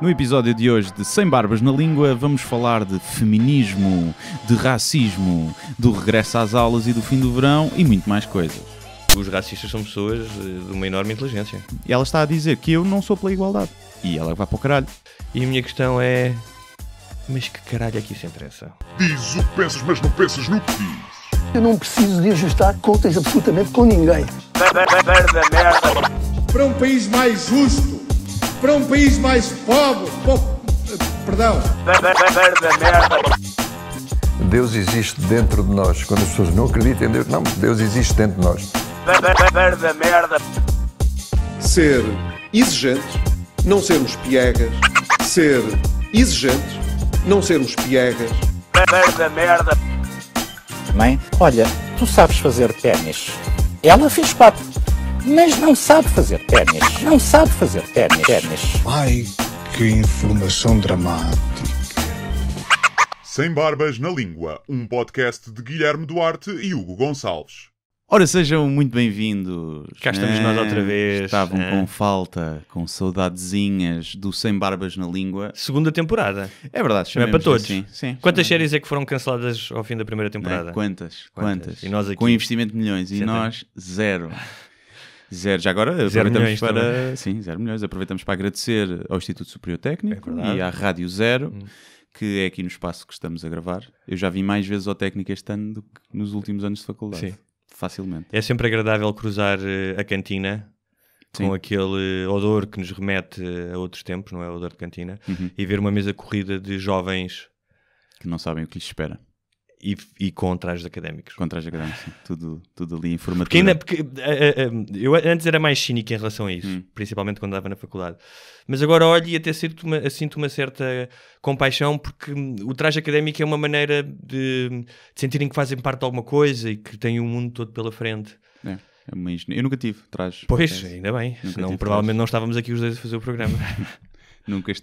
No episódio de hoje de Sem Barbas na Língua vamos falar de feminismo, de racismo, do regresso às aulas e do fim do verão e muito mais coisas. Os racistas são pessoas de uma enorme inteligência. E ela está a dizer que eu não sou pela igualdade. E ela vai para o caralho. E a minha questão é... Mas que caralho é que isso interessa? Diz o que pensas, mas não pensas no que diz. Eu não preciso de ajustar contas absolutamente com ninguém. Para um país mais justo, para um país mais pobre, perdão. Deus existe dentro de nós. Quando as pessoas não acreditam em Deus, não, Deus existe dentro de nós. Ser exigente, não sermos piegas. Ser exigente, não sermos piegas. Mãe, olha, tu sabes fazer ténis. Ela fez 4, mas não sabe fazer ténis. Não sabe fazer ténis. Ai, que informação dramática. Sem Barbas na Língua, um podcast de Guilherme Duarte e Hugo Gonçalves. Ora, sejam muito bem-vindos. Cá estamos nós outra vez. Estavam com falta, com saudadezinhas do Sem Barbas na Língua. Segunda temporada. É verdade, Não é para todos. Assim. Sim, Quantas séries é que foram canceladas ao fim da primeira temporada? É? Quantas? E nós aqui? Com investimento de milhões. E nós, zero. Já agora, Zero aproveitamos milhões para... Sim, 0 milhões. Aproveitamos para agradecer ao Instituto Superior Técnico e à Rádio Zero, que é aqui no espaço que estamos a gravar. Eu já vim mais vezes ao técnico este ano do que nos últimos anos de faculdade. Sim. Facilmente. É sempre agradável cruzar a cantina com aquele odor que nos remete a outros tempos, não é? O odor de cantina. E ver uma mesa corrida de jovens que não sabem o que lhes espera. E com trajes académicos. Com trajes académicos, sim. Tudo ali informativo. Porque eu antes era mais cínico em relação a isso, principalmente quando andava na faculdade. Mas agora olho e até sinto uma certa compaixão, porque o traje académico é uma maneira de sentirem que fazem parte de alguma coisa e que têm o mundo todo pela frente. É uma eu nunca tive trajes. Pois, ainda bem. Senão provavelmente não estávamos aqui os dois a fazer o programa.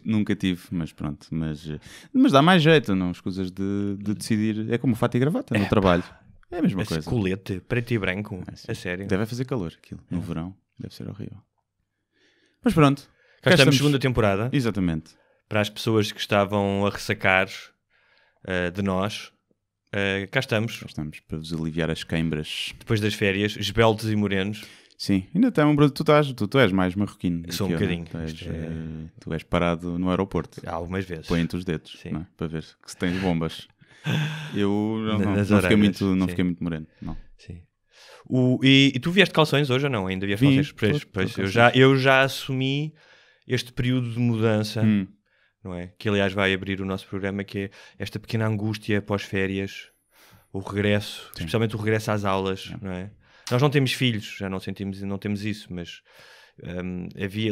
Nunca tive, mas pronto. Mas dá mais jeito, não escusas de decidir. É como fato e gravata no trabalho. É a mesma coisa. Colete, preto e branco, a sério. Deve fazer calor aquilo. No verão, deve ser horrível. Mas pronto. Cá estamos segunda temporada. Exatamente. Para as pessoas que estavam a ressacar de nós, cá estamos. Cá estamos para vos aliviar as queimbras. Depois das férias, esbeltos e morenos. Sim, ainda tem tu és mais marroquino. Eu sou um bocadinho. Tu és parado no aeroporto. Algumas vezes. Põe-te os dedos, não é? Para ver se tens bombas. Eu não fiquei muito moreno. Não. Sim. E tu vieste de calções hoje ou não? Ainda vieste de calções? Pois, eu já assumi este período de mudança, não é? Que aliás vai abrir o nosso programa, que é esta pequena angústia pós-férias, o regresso, especialmente o regresso às aulas, não é? Nós não temos filhos, já não temos isso, mas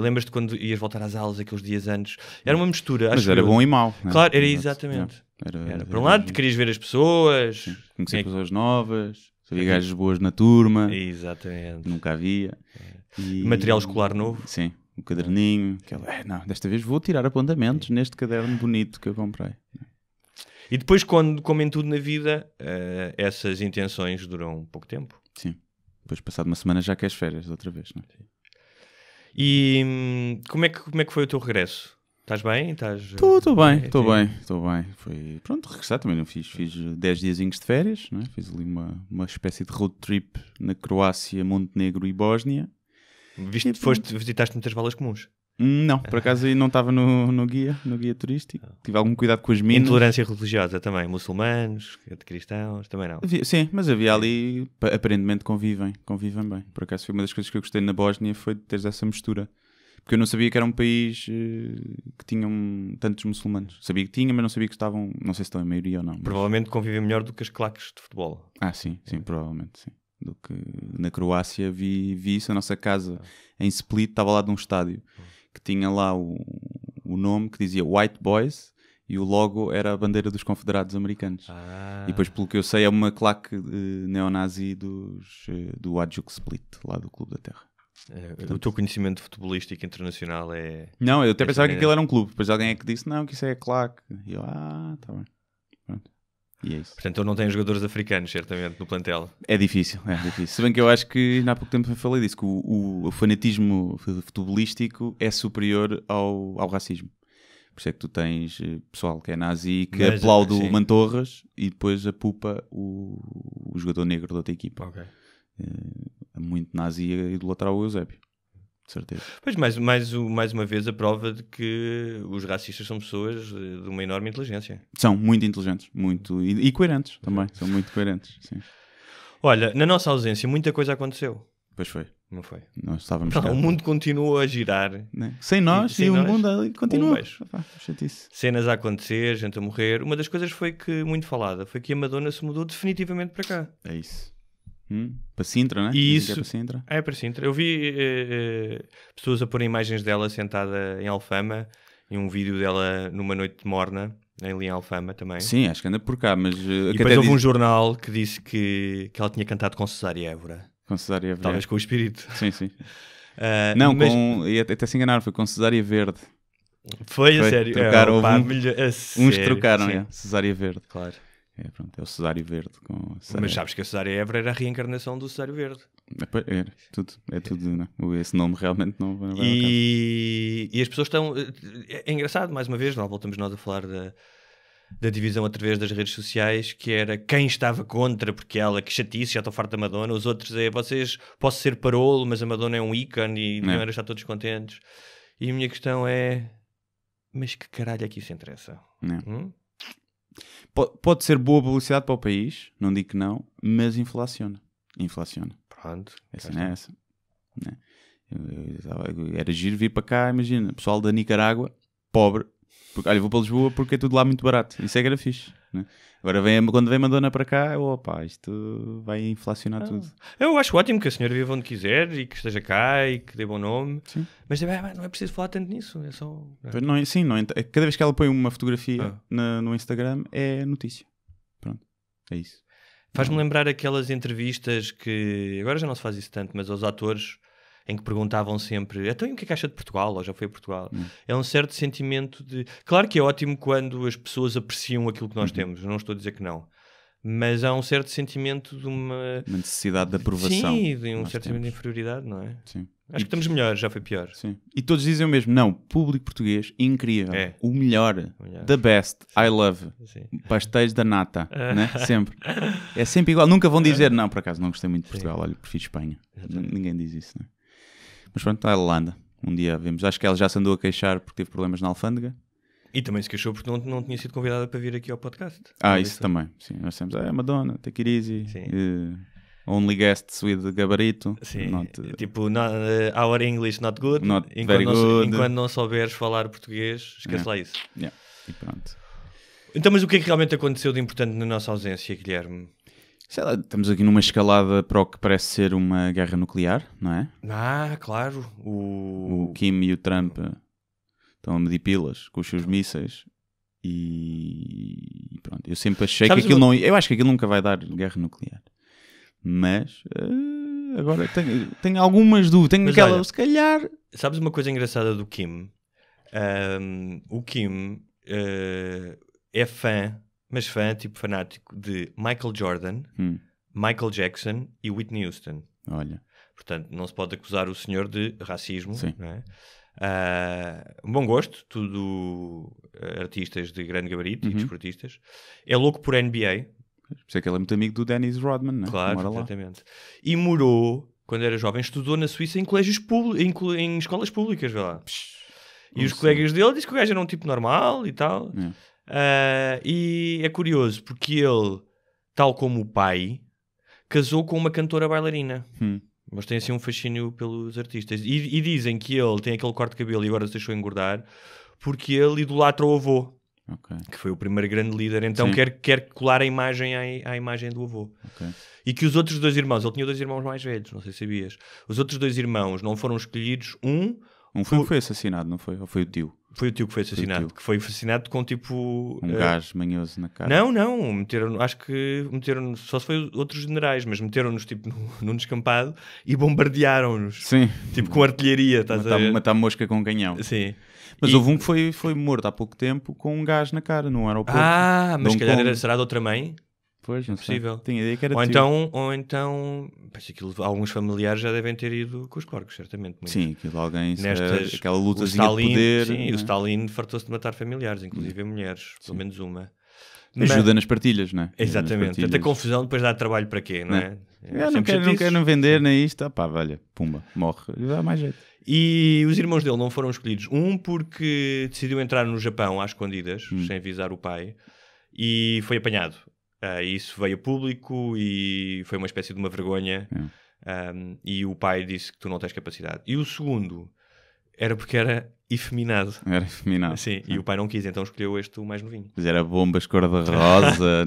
lembras-te quando ias voltar às aulas aqueles dias antes? Era uma mistura. Mas era bom e mau. Né? Claro, era exatamente. Era. Por um lado, querias ver as pessoas. Conhecer pessoas novas, havia gajos boas na turma. Exatamente. Nunca havia. Material escolar novo. Sim, um caderninho. Desta vez vou tirar apontamentos neste caderno bonito que eu comprei. E depois, como em tudo na vida, essas intenções duram pouco tempo. Sim. Depois, passado uma semana, já queres férias outra vez, não é? E como é que foi o teu regresso? Estás bem? Estou bem. Foi, pronto, regressar também não fiz 10 diazinhos de férias, não é? Fiz ali uma espécie de road trip na Croácia, Montenegro e Bósnia. Visitaste muitas valas comuns? Não, por acaso aí não estava no guia turístico. Tive algum cuidado com as minas. Intolerância religiosa também, muçulmanos, cristãos, também não. Sim, mas havia ali, aparentemente convivem bem. Por acaso foi uma das coisas que eu gostei na Bósnia, foi de teres essa mistura. Porque eu não sabia que era um país que tinham tantos muçulmanos. Sabia que tinha, mas não sabia que estavam, não sei se estão em maioria ou não. Mas... Provavelmente convivem melhor do que as claques de futebol. Sim, provavelmente sim. Do que na Croácia vi isso, a nossa casa em Split estava lá de um estádio que tinha lá o nome que dizia White Boys e o logo era a bandeira dos Confederados Americanos. E depois, pelo que eu sei, é uma claque neonazi do Hajduk Split, lá do Clube da Terra. O teu conhecimento futebolístico internacional é... Não, eu até pensava que aquilo era um clube. Depois alguém é que disse, não, que isso é claque. E eu, tá bem. Pronto. E é isso. Portanto, ele não tem jogadores africanos, certamente, no plantel. É difícil. Se bem que eu acho que, ainda há pouco tempo falei disso, que o fanatismo futebolístico é superior ao racismo. Por isso é que tu tens pessoal que é nazi que aplaude o Mantorras e depois apupa o jogador negro da outra equipa. Okay. É muito nazi a idolatrar o Eusébio. De certeza. Pois, mais uma vez a prova de que os racistas são pessoas de uma enorme inteligência. São muito inteligentes, muito e coerentes também. São muito coerentes, sim. Olha, na nossa ausência muita coisa aconteceu. Pois foi. Não foi? Nós estávamos o mundo continua a girar. Né? Sem nós, e o mundo ali continua. Cenas a acontecer, gente a morrer. Uma das coisas foi que, muito falada, foi que a Madonna se mudou definitivamente para cá. É isso. Para Sintra, né? E isso, é para Sintra. É para Sintra. Eu vi pessoas a pôr imagens dela sentada em Alfama e um vídeo dela numa noite de morna, ali em Alfama também. Sim, acho que anda por cá, mas... E depois houve um jornal que disse que ela tinha cantado com Cesária Évora. Com Cesária Évora. Talvez com o espírito. Sim, sim. Não, mas... e até se enganaram, foi com Cesária Verde. Foi a sério? Trocaram, uns sério, trocaram, Cesária Verde. Claro. É o Cesário Verde. Mas sabes que a Cesária Évora era a reencarnação do Cesário Verde. É tudo, não? Esse nome realmente não vai e as pessoas estão... É engraçado, mais uma vez, lá voltamos nós a falar da divisão através das redes sociais, que era quem estava contra, porque ela, que chatice, já estou farto da Madonna. Os outros vocês, posso ser parolo, mas a Madonna é um ícone e deviam estar todos contentes. E a minha questão é... Mas que caralho é que isso interessa? Pode ser boa publicidade para o país, não digo que não, mas inflaciona. Pronto. Essa não é essa. Não. Era giro vir para cá, imagina, pessoal da Nicarágua, pobre, porque, olha, vou para Lisboa porque é tudo lá muito barato. Isso é que era fixe. Né? Agora quando vem Madonna para cá, isto vai inflacionar tudo. Eu acho ótimo que a senhora viva onde quiser e que esteja cá e que dê bom nome. Sim. Mas não é preciso falar tanto nisso. É só... Cada vez que ela põe uma fotografia no Instagram é notícia. Pronto, é isso. Faz-me lembrar aquelas entrevistas que agora já não se faz isso tanto, mas aos atores em que perguntavam sempre então e o que é que acha de Portugal? Ou já foi a Portugal? É um certo sentimento de... Claro que é ótimo quando as pessoas apreciam aquilo que nós temos, não estou a dizer que não. Mas há um certo sentimento de uma necessidade de aprovação. Sim, de um certo sentimento de inferioridade, não é? Sim. Acho que estamos melhores, já foi pior. Sim. E todos dizem o mesmo, não, público português, incrível, o melhor, the best, I love, pastéis da nata, né? Sempre. É sempre igual, nunca vão dizer, não, por acaso não gostei muito de Portugal, olha, prefiro Espanha. Ninguém diz isso, né? Mas pronto, ela anda. Um dia vemos. Acho que ela já se andou a queixar porque teve problemas na alfândega. E também se queixou porque não tinha sido convidada para vir aqui ao podcast. Isso também. Sim, nós temos Madonna, take it easy. Only guests with gabarito. Sim. Tipo, our English not good. Not very good. Enquanto não souberes falar português, esquece lá isso. E pronto. Então, mas o que é que realmente aconteceu de importante na nossa ausência, Guilherme? Sei lá, estamos aqui numa escalada para o que parece ser uma guerra nuclear, não é? Claro. O Kim e o Trump estão a medir pilas com os seus mísseis e pronto. Eu sempre achei que aquilo não... Eu acho que aquilo nunca vai dar guerra nuclear. Mas agora tenho algumas dúvidas. Tenho aquela, olha, se calhar... Sabes uma coisa engraçada do Kim? O Kim é fã, mas fã, tipo fanático, de Michael Jordan, Michael Jackson e Whitney Houston. Olha. Portanto, não se pode acusar o senhor de racismo. Sim. Não é? Um bom gosto, tudo artistas de grande gabarito e desportistas. É louco por NBA. Por isso é que ele é muito amigo do Dennis Rodman, não é? Claro, exatamente. E morou, quando era jovem, estudou na Suíça em colégios públicos, em escolas públicas, vê lá. E os colegas dele dizem que o gajo era um tipo normal e tal. E é curioso, porque ele, tal como o pai, casou com uma cantora bailarina. Mas tem assim um fascínio pelos artistas. E dizem que ele tem aquele corte de cabelo e agora se deixou engordar porque ele idolatra o avô. Okay. Que foi o primeiro grande líder, então quer colar a imagem à imagem do avô. Okay. E que os outros dois irmãos, ele tinha 2 irmãos mais velhos, não sei se sabias, os outros 2 irmãos não foram escolhidos. Um foi assassinado, não foi? Ou foi o tio? Foi o tio que foi assassinado, que foi assassinado com tipo... gás manhoso na cara. Não, acho que meteram, só se foi outros generais, mas meteram-nos tipo num descampado e bombardearam-nos. Sim. Tipo com artilharia, estás a ver? Matar mosca com canhão. Sim. Mas houve um que foi morto há pouco tempo com um gás na cara, no aeroporto. Mas se calhar será de outra mãe? Pois, não possível. Tinha ideia que era ou então alguns familiares já devem ter ido com os porcos, certamente. Muitos. Sim, alguém, aquela lutazinha de poder. Sim, o Stalin fartou-se de matar familiares, inclusive mulheres, pelo menos uma. Ajuda nas partilhas, não é? Exatamente. Tanta confusão depois dá trabalho para quê, não é? Eu não quero vender nem isto. Pá, olha, pumba, morre. Dá mais jeito. E os irmãos dele não foram escolhidos. Um porque decidiu entrar no Japão às escondidas, sem avisar o pai, e foi apanhado. Isso veio a público e foi uma espécie de uma vergonha. E o pai disse que tu não tens capacidade. E o segundo era porque era efeminado. Era efeminado. Sim, e o pai não quis, então escolheu o mais novinho. Mas era bombas cor-de-rosa,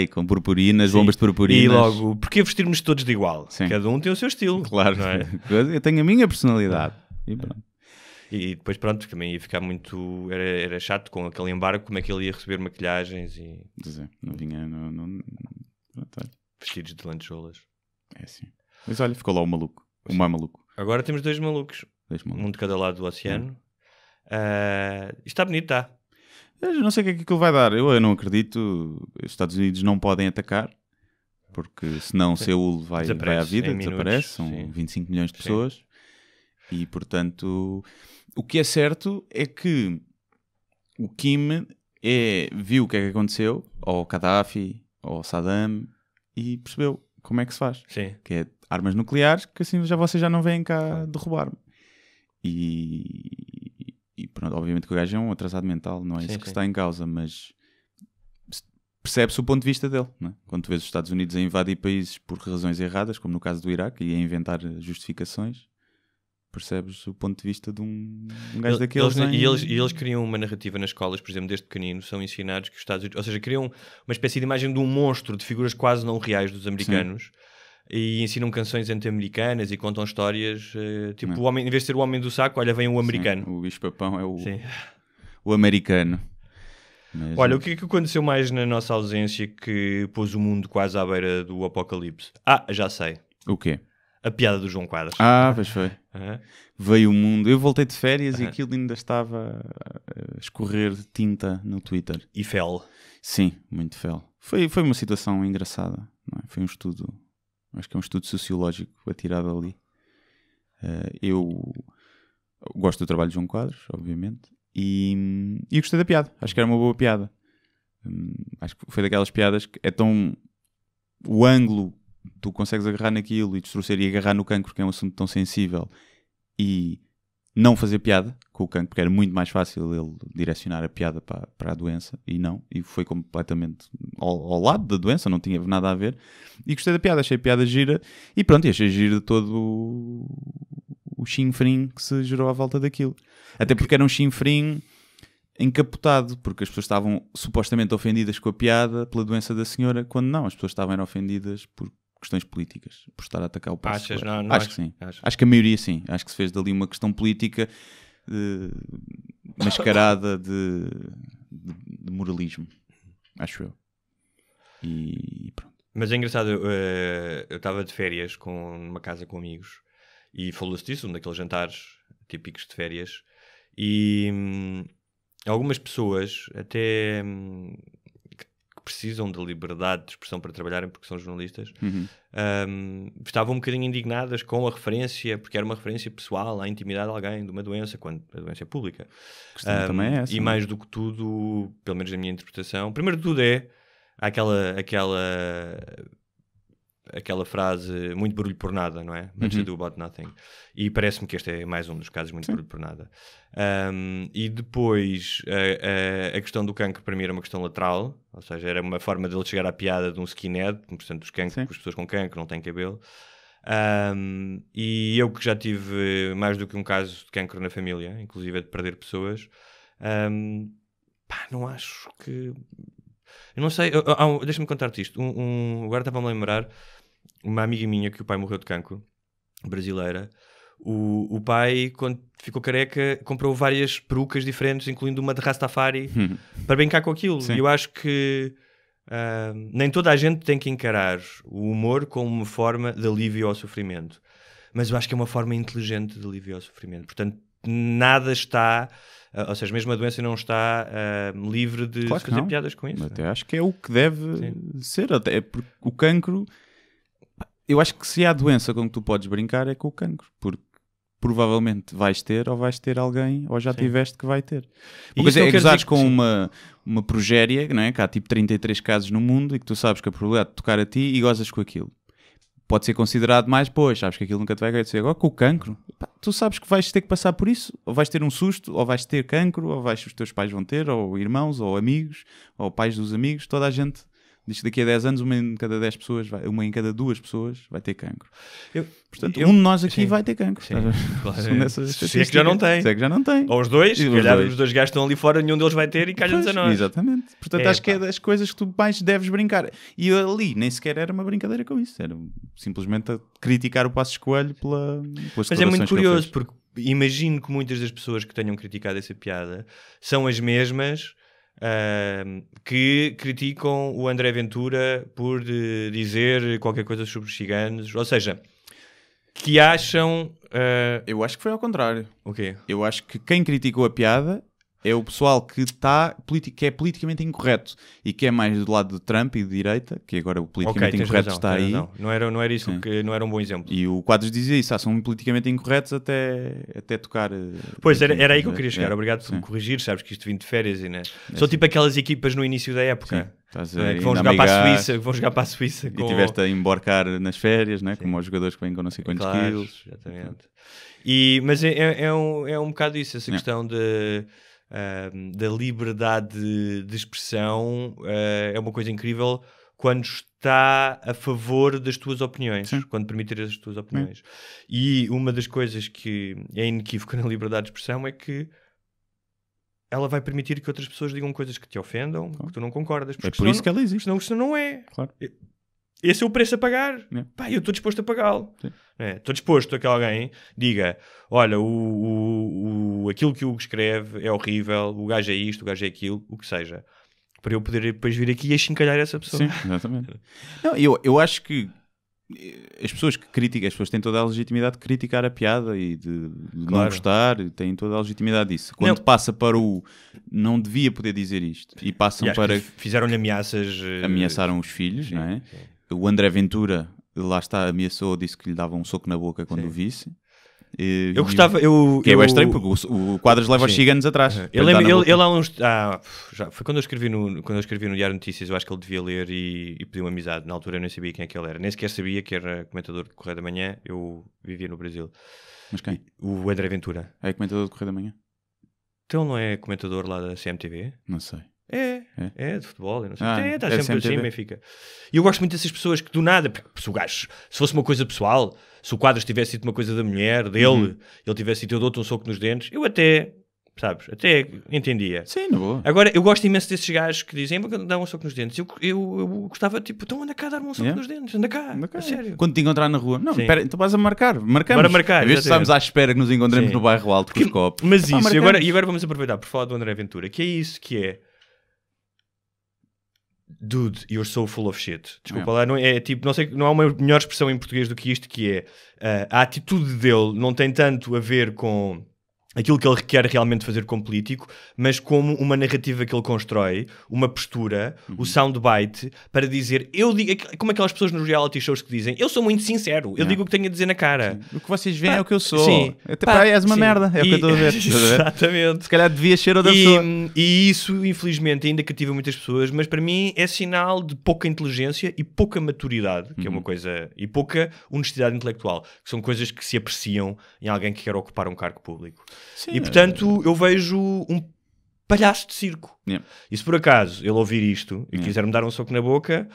com purpurinas, bombas de purpurinas. E logo, porquê vestirmos todos de igual? Sim. Cada um tem o seu estilo. Claro, não é? Eu tenho a minha personalidade. E pronto. E depois, pronto, também ia ficar muito... Era chato com aquele embargo, como é que ele ia receber maquilhagens e... Não vinha... Vestidos de lantejoulas. É assim. Mas olha, ficou lá o maluco. O mais maluco. Agora temos dois malucos. Um de cada lado do oceano. Está bonito, está. Eu não sei o que é que aquilo vai dar. Eu não acredito. Os Estados Unidos não podem atacar, porque senão Seul vai à vida, desaparece. São 25 milhões de pessoas. E, portanto, o que é certo é que o Kim viu o que é que aconteceu ao Gaddafi, ao Saddam, e percebeu como é que se faz. Sim. Que é armas nucleares, que assim vocês já não vêm cá derrubar-me. E pronto, obviamente que o gajo é um atrasado mental, não é isso que está em causa, mas percebe-se o ponto de vista dele, não é? Quando tu vês os Estados Unidos a invadir países por razões erradas, como no caso do Iraque, e a inventar justificações, percebes o ponto de vista de um gajo daqueles. Eles criam uma narrativa nas escolas, por exemplo, desde pequenino, são ensinados que os Estados Unidos, ou seja, criam uma espécie de imagem de um monstro, de figuras quase não reais dos americanos. Sim. E ensinam canções anti-americanas e contam histórias tipo, o homem, em vez de ser o homem do saco, olha, vem o americano. Sim, o bicho-papão é o americano. Mas, olha, o que é que aconteceu mais na nossa ausência que pôs o mundo quase à beira do apocalipse? Já sei. O quê? A piada do João Quadros. Pois foi. Veio o mundo. Eu voltei de férias e aquilo ainda estava a escorrer tinta no Twitter. E fel. Sim, muito fel. Foi uma situação engraçada. Não é? Foi um estudo... Acho que é um estudo sociológico atirado ali. Eu gosto do trabalho de João Quadros, obviamente, e gostei da piada. Acho que era uma boa piada. Acho que foi daquelas piadas que é tão... O ângulo, tu consegues agarrar naquilo e distorcer e agarrar no cancro, que é um assunto tão sensível, e não fazer piada com o cancro, porque era muito mais fácil ele direcionar a piada para a doença, e foi completamente ao lado da doença, não tinha nada a ver, e gostei da piada, achei a piada gira, e pronto, e achei giro todo o chinfrim que se gerou à volta daquilo. Até porque era um chinfrim encapotado, porque as pessoas estavam supostamente ofendidas com a piada pela doença da senhora, quando não, as pessoas estavam ofendidas por questões políticas, por estar a atacar o passo. Achas? Não, acho que sim. Acho que a maioria sim. Acho que se fez dali uma questão política mascarada de moralismo. Acho eu. E pronto. Mas é engraçado, eu estava de férias numa casa com amigos e falou-se disso, um daqueles jantares típicos de férias, e algumas pessoas até... precisam da liberdade de expressão para trabalharem porque são jornalistas, estavam um bocadinho indignadas com a referência, porque era uma referência pessoal à intimidade de alguém, de uma doença, quando a doença é pública. Também é essa, e mais do que tudo, pelo menos na minha interpretação, primeiro de tudo aquela frase, muito barulho por nada, não é? Much ado about nothing. E parece-me que este é mais um dos casos, muito barulho por nada. E depois, a questão do cancro para mim era uma questão lateral, ou seja, era uma forma dele chegar à piada de um skinhead, portanto, as pessoas com cancro não têm cabelo. E eu que já tive mais do que um caso de cancro na família, inclusive de perder pessoas, não acho que... Eu não sei, deixa-me contar-te isto. Agora estava-me a lembrar, uma amiga minha que o pai morreu de cancro, brasileira, o pai, quando ficou careca, comprou várias perucas diferentes, incluindo uma de Rastafari, para brincar com aquilo. Sim. E eu acho que nem toda a gente tem que encarar o humor como uma forma de alívio ao sofrimento. Mas eu acho que é uma forma inteligente de alívio ao sofrimento. Portanto, nada está... ou seja, mesmo a doença não está livre de fazer piadas com isso. Até acho que é o que deve ser. Até porque o cancro... Eu acho que se há doença com que tu podes brincar é com o cancro. Porque provavelmente vais ter alguém, ou já tiveste que vai ter. Uma coisa é gozares com uma progéria, não é? Que há tipo 33 casos no mundo e que tu sabes que a probabilidade de tocar a ti e gozas com aquilo. Pode ser considerado mais, pois, sabes que aquilo nunca te vai acontecer. Agora com o cancro, tu sabes que vais ter que passar por isso, ou vais ter um susto, ou vais ter cancro, ou os teus pais vão ter, ou irmãos, ou amigos, ou pais dos amigos, toda a gente diz que daqui a 10 anos uma em cada 10 pessoas, uma em cada 2 pessoas vai ter cancro. Portanto, um de nós aqui vai ter cancro. Sim, claro. Se é que já não tem. Se é que já não tem. Ou os dois, se calhar os dois gajos estão ali fora, nenhum deles vai ter e calha-nos a nós. Exatamente. Portanto, acho que é das coisas que tu mais deves brincar. E ali nem sequer era uma brincadeira com isso. Era simplesmente a criticar o Passos Coelho pelas Mas é muito curioso, porque imagino que muitas das pessoas que tenham criticado essa piada são as mesmas que criticam o André Ventura por dizer qualquer coisa sobre os ciganos, ou seja, que acham... Eu acho que foi ao contrário. O quê? Eu acho que quem criticou a piada é o pessoal que é politicamente incorreto e que é mais do lado de Trump e de direita, que agora o politicamente incorreto está aí. Não era isso que não era um bom exemplo. E o Quadros dizia isso, são politicamente incorretos até tocar... Pois, era aí que eu queria chegar. Obrigado por me corrigir, sabes que isto vim de férias e são tipo aquelas equipas no início da época. Que vão jogar para a Suíça, e tiveste a embarcar nas férias, né? Como os jogadores que vêm com não sei quantos quilos. Exatamente. Mas é um bocado isso, essa questão da liberdade de expressão é uma coisa incrível quando está a favor das tuas opiniões, quando permitir as tuas opiniões. E uma das coisas que é inequívoca na liberdade de expressão é que ela vai permitir que outras pessoas digam coisas que te ofendam, que tu não concordas. É por isso que ela existe. Senão não é. Claro. Esse é o preço a pagar. Pá, eu estou disposto a pagá-lo. Estou disposto a que alguém diga: olha, aquilo que o Hugo escreve é horrível, o gajo é isto, o gajo é aquilo, o que seja. Para eu poder depois vir aqui e achincalhar essa pessoa. Sim, exatamente. Não, eu acho que as pessoas que criticam, as pessoas têm toda a legitimidade de criticar a piada e de não gostar, têm toda a legitimidade disso. Quando passa para o não devia poder dizer isto e passam para... Fizeram-lhe ameaças... Ameaçaram os filhos, não é? Sim. O André Ventura, lá está, ameaçou, disse que lhe dava um soco na boca quando o visse. Eu gostava... Que é estranho, porque o Quadros leva os ciganos atrás. Ele há uns... foi quando eu escrevi no Diário Notícias, eu acho que ele devia ler e pediu uma amizade. Na altura eu nem sabia quem é que ele era. Nem sequer sabia que era comentador de Correio da Manhã. Eu vivia no Brasil. Mas quem? O André Ventura. É comentador de Correio da Manhã? Então não é comentador lá da CMTV? Não sei. É de futebol, eu não sei. Está sempre CMTV. assim, Benfica. E eu gosto muito dessas pessoas que do nada, se fosse uma coisa pessoal, se o Quadros tivesse sido uma coisa da mulher, dele, ele tivesse sido eu dou-te um soco nos dentes, eu até entendia. Sim, na boa. Agora, eu gosto imenso desses gajos que dizem, dá um soco nos dentes. Eu gostava, tipo, então anda cá dar-me um soco nos dentes, anda cá. A sério. Quando te encontrar na rua, não, espera, então vais a marcamos. Bora marcar. Às vezes estamos à espera que nos encontremos no bairro alto com os copos. Mas isso, e agora vamos aproveitar por falar do André Ventura, que é isso que é. Dude, you're so full of shit. Desculpa lá, não é tipo, não sei, não há uma melhor expressão em português do que isto, que é a atitude dele não tem tanto a ver com aquilo que ele quer realmente fazer como político, mas como uma narrativa que ele constrói, uma postura, o soundbite, para dizer, eu digo, como aquelas pessoas nos reality shows que dizem, eu sou muito sincero, eu digo o que tenho a dizer na cara. Sim. O que vocês veem é o que eu sou. Sim. És uma merda, é o que eu estou a ver. Exatamente. Se calhar devias ser outra pessoa. E isso, infelizmente, ainda cativa muitas pessoas, mas para mim é sinal de pouca inteligência e pouca maturidade, que é uma coisa, e pouca honestidade intelectual, que são coisas que se apreciam em alguém que quer ocupar um cargo público. Sim, e portanto eu vejo um palhaço de circo. E se por acaso ele ouvir isto e quiser me dar um soco na boca,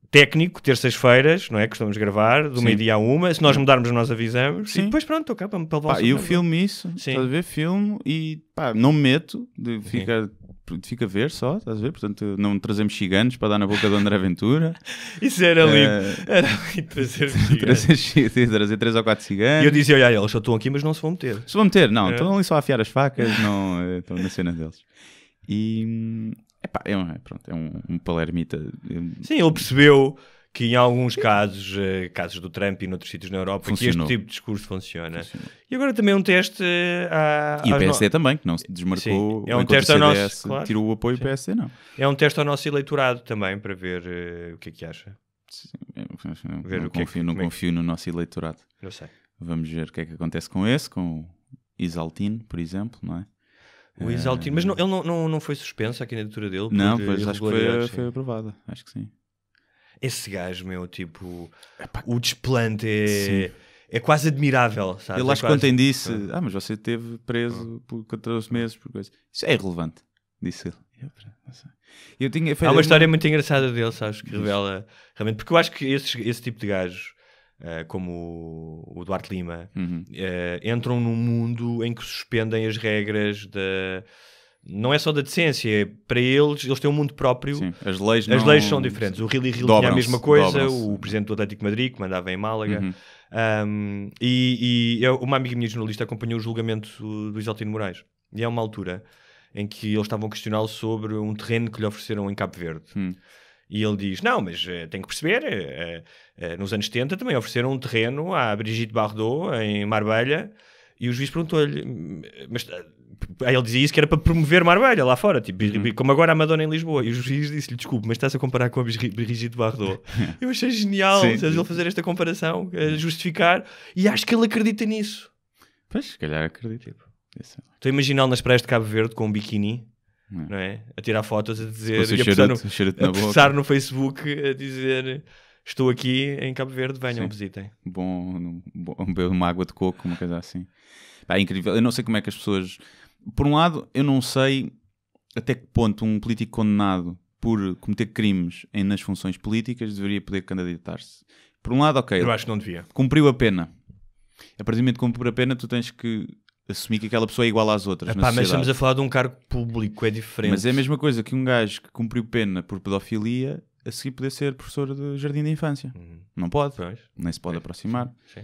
técnico, terças-feiras, não é? Costumamos gravar, do meio-dia a 1, se nós mudarmos nós avisamos, e depois pronto, estou cá para levar um soco. Eu filmo isso, estás a ver, filmo e não me meto, fica a ver só, estás a ver? Portanto, não trazemos ciganos para dar na boca do André Ventura. Isso era lindo. Era lindo trazer 3 ou 4 ciganos. E eu dizia, olha, eles só estão aqui, mas não se vão meter. Se vão meter, não, estão ali só a afiar as facas, não, estão na cena deles. E É um palermita. Sim, ele percebeu que em alguns casos, casos do Trump e noutros sítios na Europa, funcionou. que este tipo de discurso funciona. E agora também é um teste e o PSD também, que não se desmarcou. Sim, é um teste ao nosso... Claro. Tirou o apoio, o PSD não. É um teste ao nosso eleitorado também, para ver o que é que acha. Sim, não confio no nosso eleitorado. Eu sei. Vamos ver o que é que acontece com esse, com o Isaltino, por exemplo, não é? O Isaltino, mas ele não foi suspenso a candidatura dele? Não, pois acho que foi aprovada, acho que sim. Esse gajo, tipo, o desplante é quase admirável, sabe? Ele acho que ontem disse, mas você esteve preso por 14 meses, por coisa. Isso é irrelevante, disse ele. Há uma história muito engraçada dele, sabes, que revela realmente, porque eu acho que esse tipo de gajos, como o Duarte Lima, entram num mundo em que suspendem as regras não é só da decência, para eles têm um mundo próprio. Sim, as leis são diferentes. O Rili tinha a mesma coisa, o presidente do Atlético de Madrid, que mandava em Málaga. Uma amiga minha jornalista acompanhou o julgamento do Isaltino Moraes. E é uma altura em que eles estavam a questioná-lo sobre um terreno que lhe ofereceram em Cabo Verde. E ele diz, não, mas tem que perceber, nos anos 70 também ofereceram um terreno à Brigitte Bardot, em Marbella, e o juiz perguntou-lhe, mas... Aí ele dizia isso que era para promover Marbella lá fora, tipo, como agora a Madonna em Lisboa. E o juiz disse-lhe, desculpe, mas estás a comparar com a Brigitte Bardot. Eu achei genial ele fazer esta comparação, justificar, e acho que ele acredita nisso. Pois, se calhar acredito. Estou a imaginá-lo nas praias de Cabo Verde com um biquíni, não é? A tirar fotos, a dizer, e a postar no Facebook, a dizer... Estou aqui em Cabo Verde, venham, visitem. Beber uma água de coco, uma coisa assim. É incrível. Eu não sei como é que as pessoas... Por um lado, eu não sei até que ponto um político condenado por cometer crimes nas funções políticas deveria poder candidatar-se. Por um lado, ok. Eu acho que não devia. Cumpriu a pena. A partir do momento que cumprir a pena, tu tens que assumir que aquela pessoa é igual às outras. Mas estamos a falar de um cargo público, é diferente. Mas é a mesma coisa que um gajo que cumpriu pena por pedofilia... a seguir poder ser professor de jardim de infância. Não pode. Nem se pode aproximar. Sim.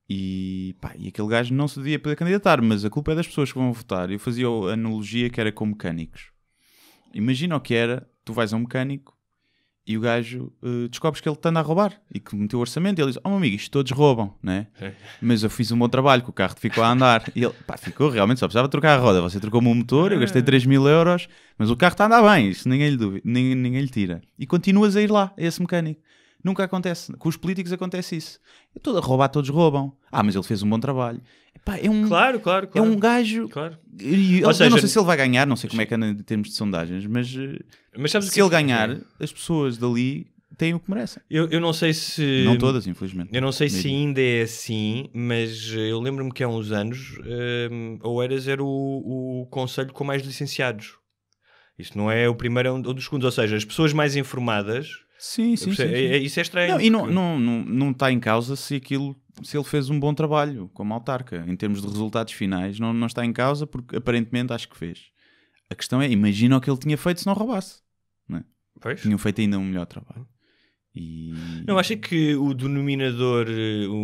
E aquele gajo não se devia poder candidatar, mas a culpa é das pessoas que vão votar. Eu fazia a analogia que era com mecânicos. Imagina o que era, tu vais a um mecânico e o gajo descobres que ele te anda a roubar e que meteu o orçamento e ele diz, meu amigo, isto todos roubam, né? Mas eu fiz um bom trabalho, que o carro ficou a andar. E ele, ficou realmente, só precisava trocar a roda. Você trocou-me o motor, eu gastei 3.000 euros, mas o carro está a andar bem, isso ninguém lhe tira. E continuas a ir lá, a esse mecânico. Nunca acontece. Com os políticos acontece isso. A roubar, todos roubam. Mas ele fez um bom trabalho. É um... Claro. É um gajo... Claro. Eu não sei se ele vai ganhar, não sei como é que anda em termos de sondagens, mas se ele ganhar, as pessoas dali têm o que merecem. Eu não sei se... Não todas, infelizmente. Eu não sei se ainda é assim, mas eu lembro-me que há uns anos a Oeiras era o concelho com mais licenciados. Isso não é o primeiro, é um dos segundos. Ou seja, as pessoas mais informadas... Sim. Isso é estranho. Não, e não está em causa se ele fez um bom trabalho como autarca. Em termos de resultados finais, não está em causa porque aparentemente acho que fez. A questão é, imagina o que ele tinha feito se não roubasse. Não é? Pois. Tinham feito ainda um melhor trabalho. Não, acho que o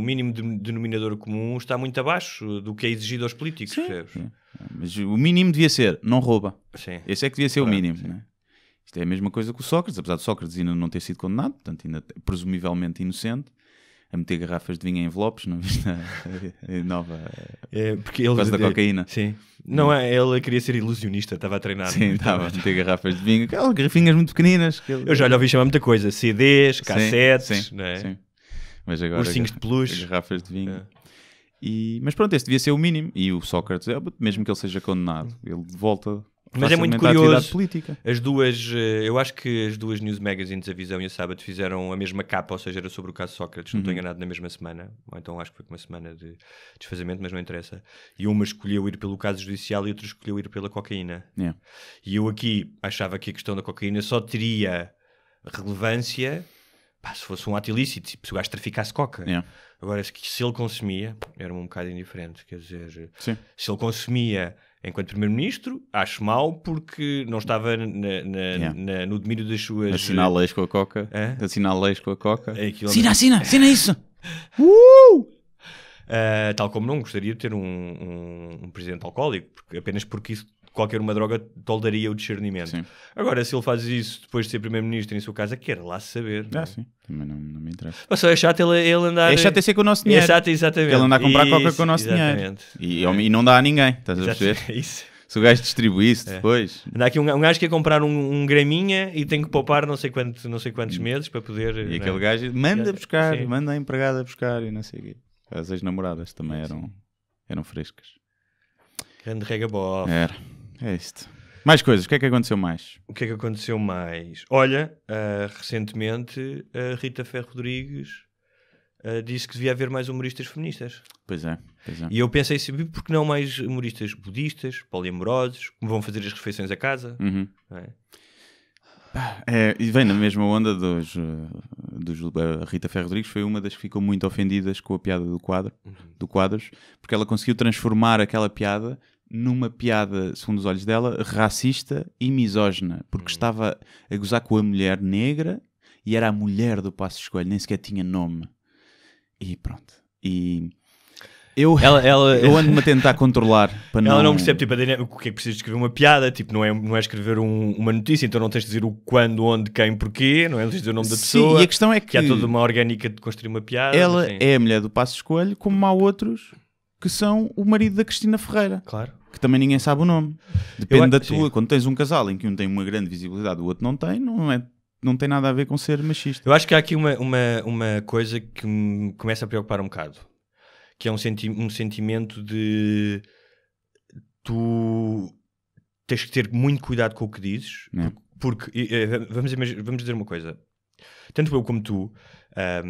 mínimo denominador comum está muito abaixo do que é exigido aos políticos. Sim. Mas o mínimo devia ser, não rouba. Sim. Esse é que devia ser o mínimo, não é? Isto é a mesma coisa que o Sócrates, apesar de Sócrates ainda não ter sido condenado, portanto ainda presumivelmente inocente, a meter garrafas de vinho em envelopes, não viste a nova... porque ele, por causa da cocaína. Sim. Não, ele queria ser ilusionista, estava a treinar. Sim, estava a meter garrafas de vinho, aquelas garrafinhas muito pequeninas. Eu já lhe ouvi chamar muita coisa, CDs, cassetes, sim, não é? Sim. Mas agora ursinhos de peluche. Garrafas de vinho. Mas pronto, esse devia ser o mínimo. E o Sócrates, mesmo que ele seja condenado, ele volta... Mas é muito curioso, as duas, eu acho que as duas news magazines, a Visão e a Sábado, fizeram a mesma capa, ou seja, era sobre o caso Sócrates, não estou enganado, na mesma semana, ou então acho que foi uma semana de desfazamento, mas não interessa. E uma escolheu ir pelo caso judicial e outra escolheu ir pela cocaína. E eu aqui achava que a questão da cocaína só teria relevância se fosse um ato ilícito, se o gajo traficasse coca. Agora, se ele consumia, era um bocado indiferente, quer dizer, se ele consumia... Enquanto Primeiro-Ministro, acho mal porque não estava no domínio das suas... Assinar leis com a Coca. Assinar leis com a Coca. Assina isso! Tal como não gostaria de ter um presidente alcoólico, apenas porque isso qualquer uma droga toleraria o discernimento. Sim. Agora, se ele faz isso depois de ser primeiro-ministro em sua casa, quer lá saber. Sim, também não me interessa. Mas só é chato ele andar... É chato ser com o nosso dinheiro. É chato, exatamente. Ele anda a comprar coca com o nosso dinheiro. E não dá a ninguém, estás a perceber? Isso. Se o gajo distribui isso depois... Anda aqui um gajo que quer comprar um graminha e tem que poupar não sei quantos meses para poder... E aquele gajo manda buscar, manda a empregada buscar e não sei o quê. As ex-namoradas também eram frescas. Grande rega-bof. É isto. Mais coisas, o que é que aconteceu mais? O que é que aconteceu mais? Olha, recentemente a Rita Ferro Rodrigues disse que devia haver mais humoristas feministas. Pois é. E eu pensei assim, por que não mais humoristas budistas, poliamorosos, que vão fazer as refeições a casa? Não é? E vem na mesma onda dos a Rita Ferro Rodrigues foi uma das que ficou muito ofendidas com a piada do Quadros, porque ela conseguiu transformar aquela piada numa piada, segundo os olhos dela, racista e misógina, porque estava a gozar com a mulher negra e era a mulher do Passos Coelho, nem sequer tinha nome. E pronto. E eu ando-me a tentar controlar para não... Ela não percebe, tipo, o que é que precisa de escrever uma piada, tipo, não é escrever uma notícia, então não tens de dizer o quando, onde, quem, porquê, não é? Não tens de dizer o nome da pessoa. E a questão é que há toda uma orgânica de construir uma piada. Ela é a mulher do Passos Coelho, como há outros que são o marido da Cristina Ferreira. Claro. Que também ninguém sabe o nome. Depende da tua. Quando tens um casal em que um tem uma grande visibilidade e o outro não tem, não tem nada a ver com ser machista. Eu acho que há aqui uma coisa que me começa a preocupar um bocado, que é um sentimento de tu tens que ter muito cuidado com o que dizes, porque vamos dizer uma coisa, tanto eu como tu,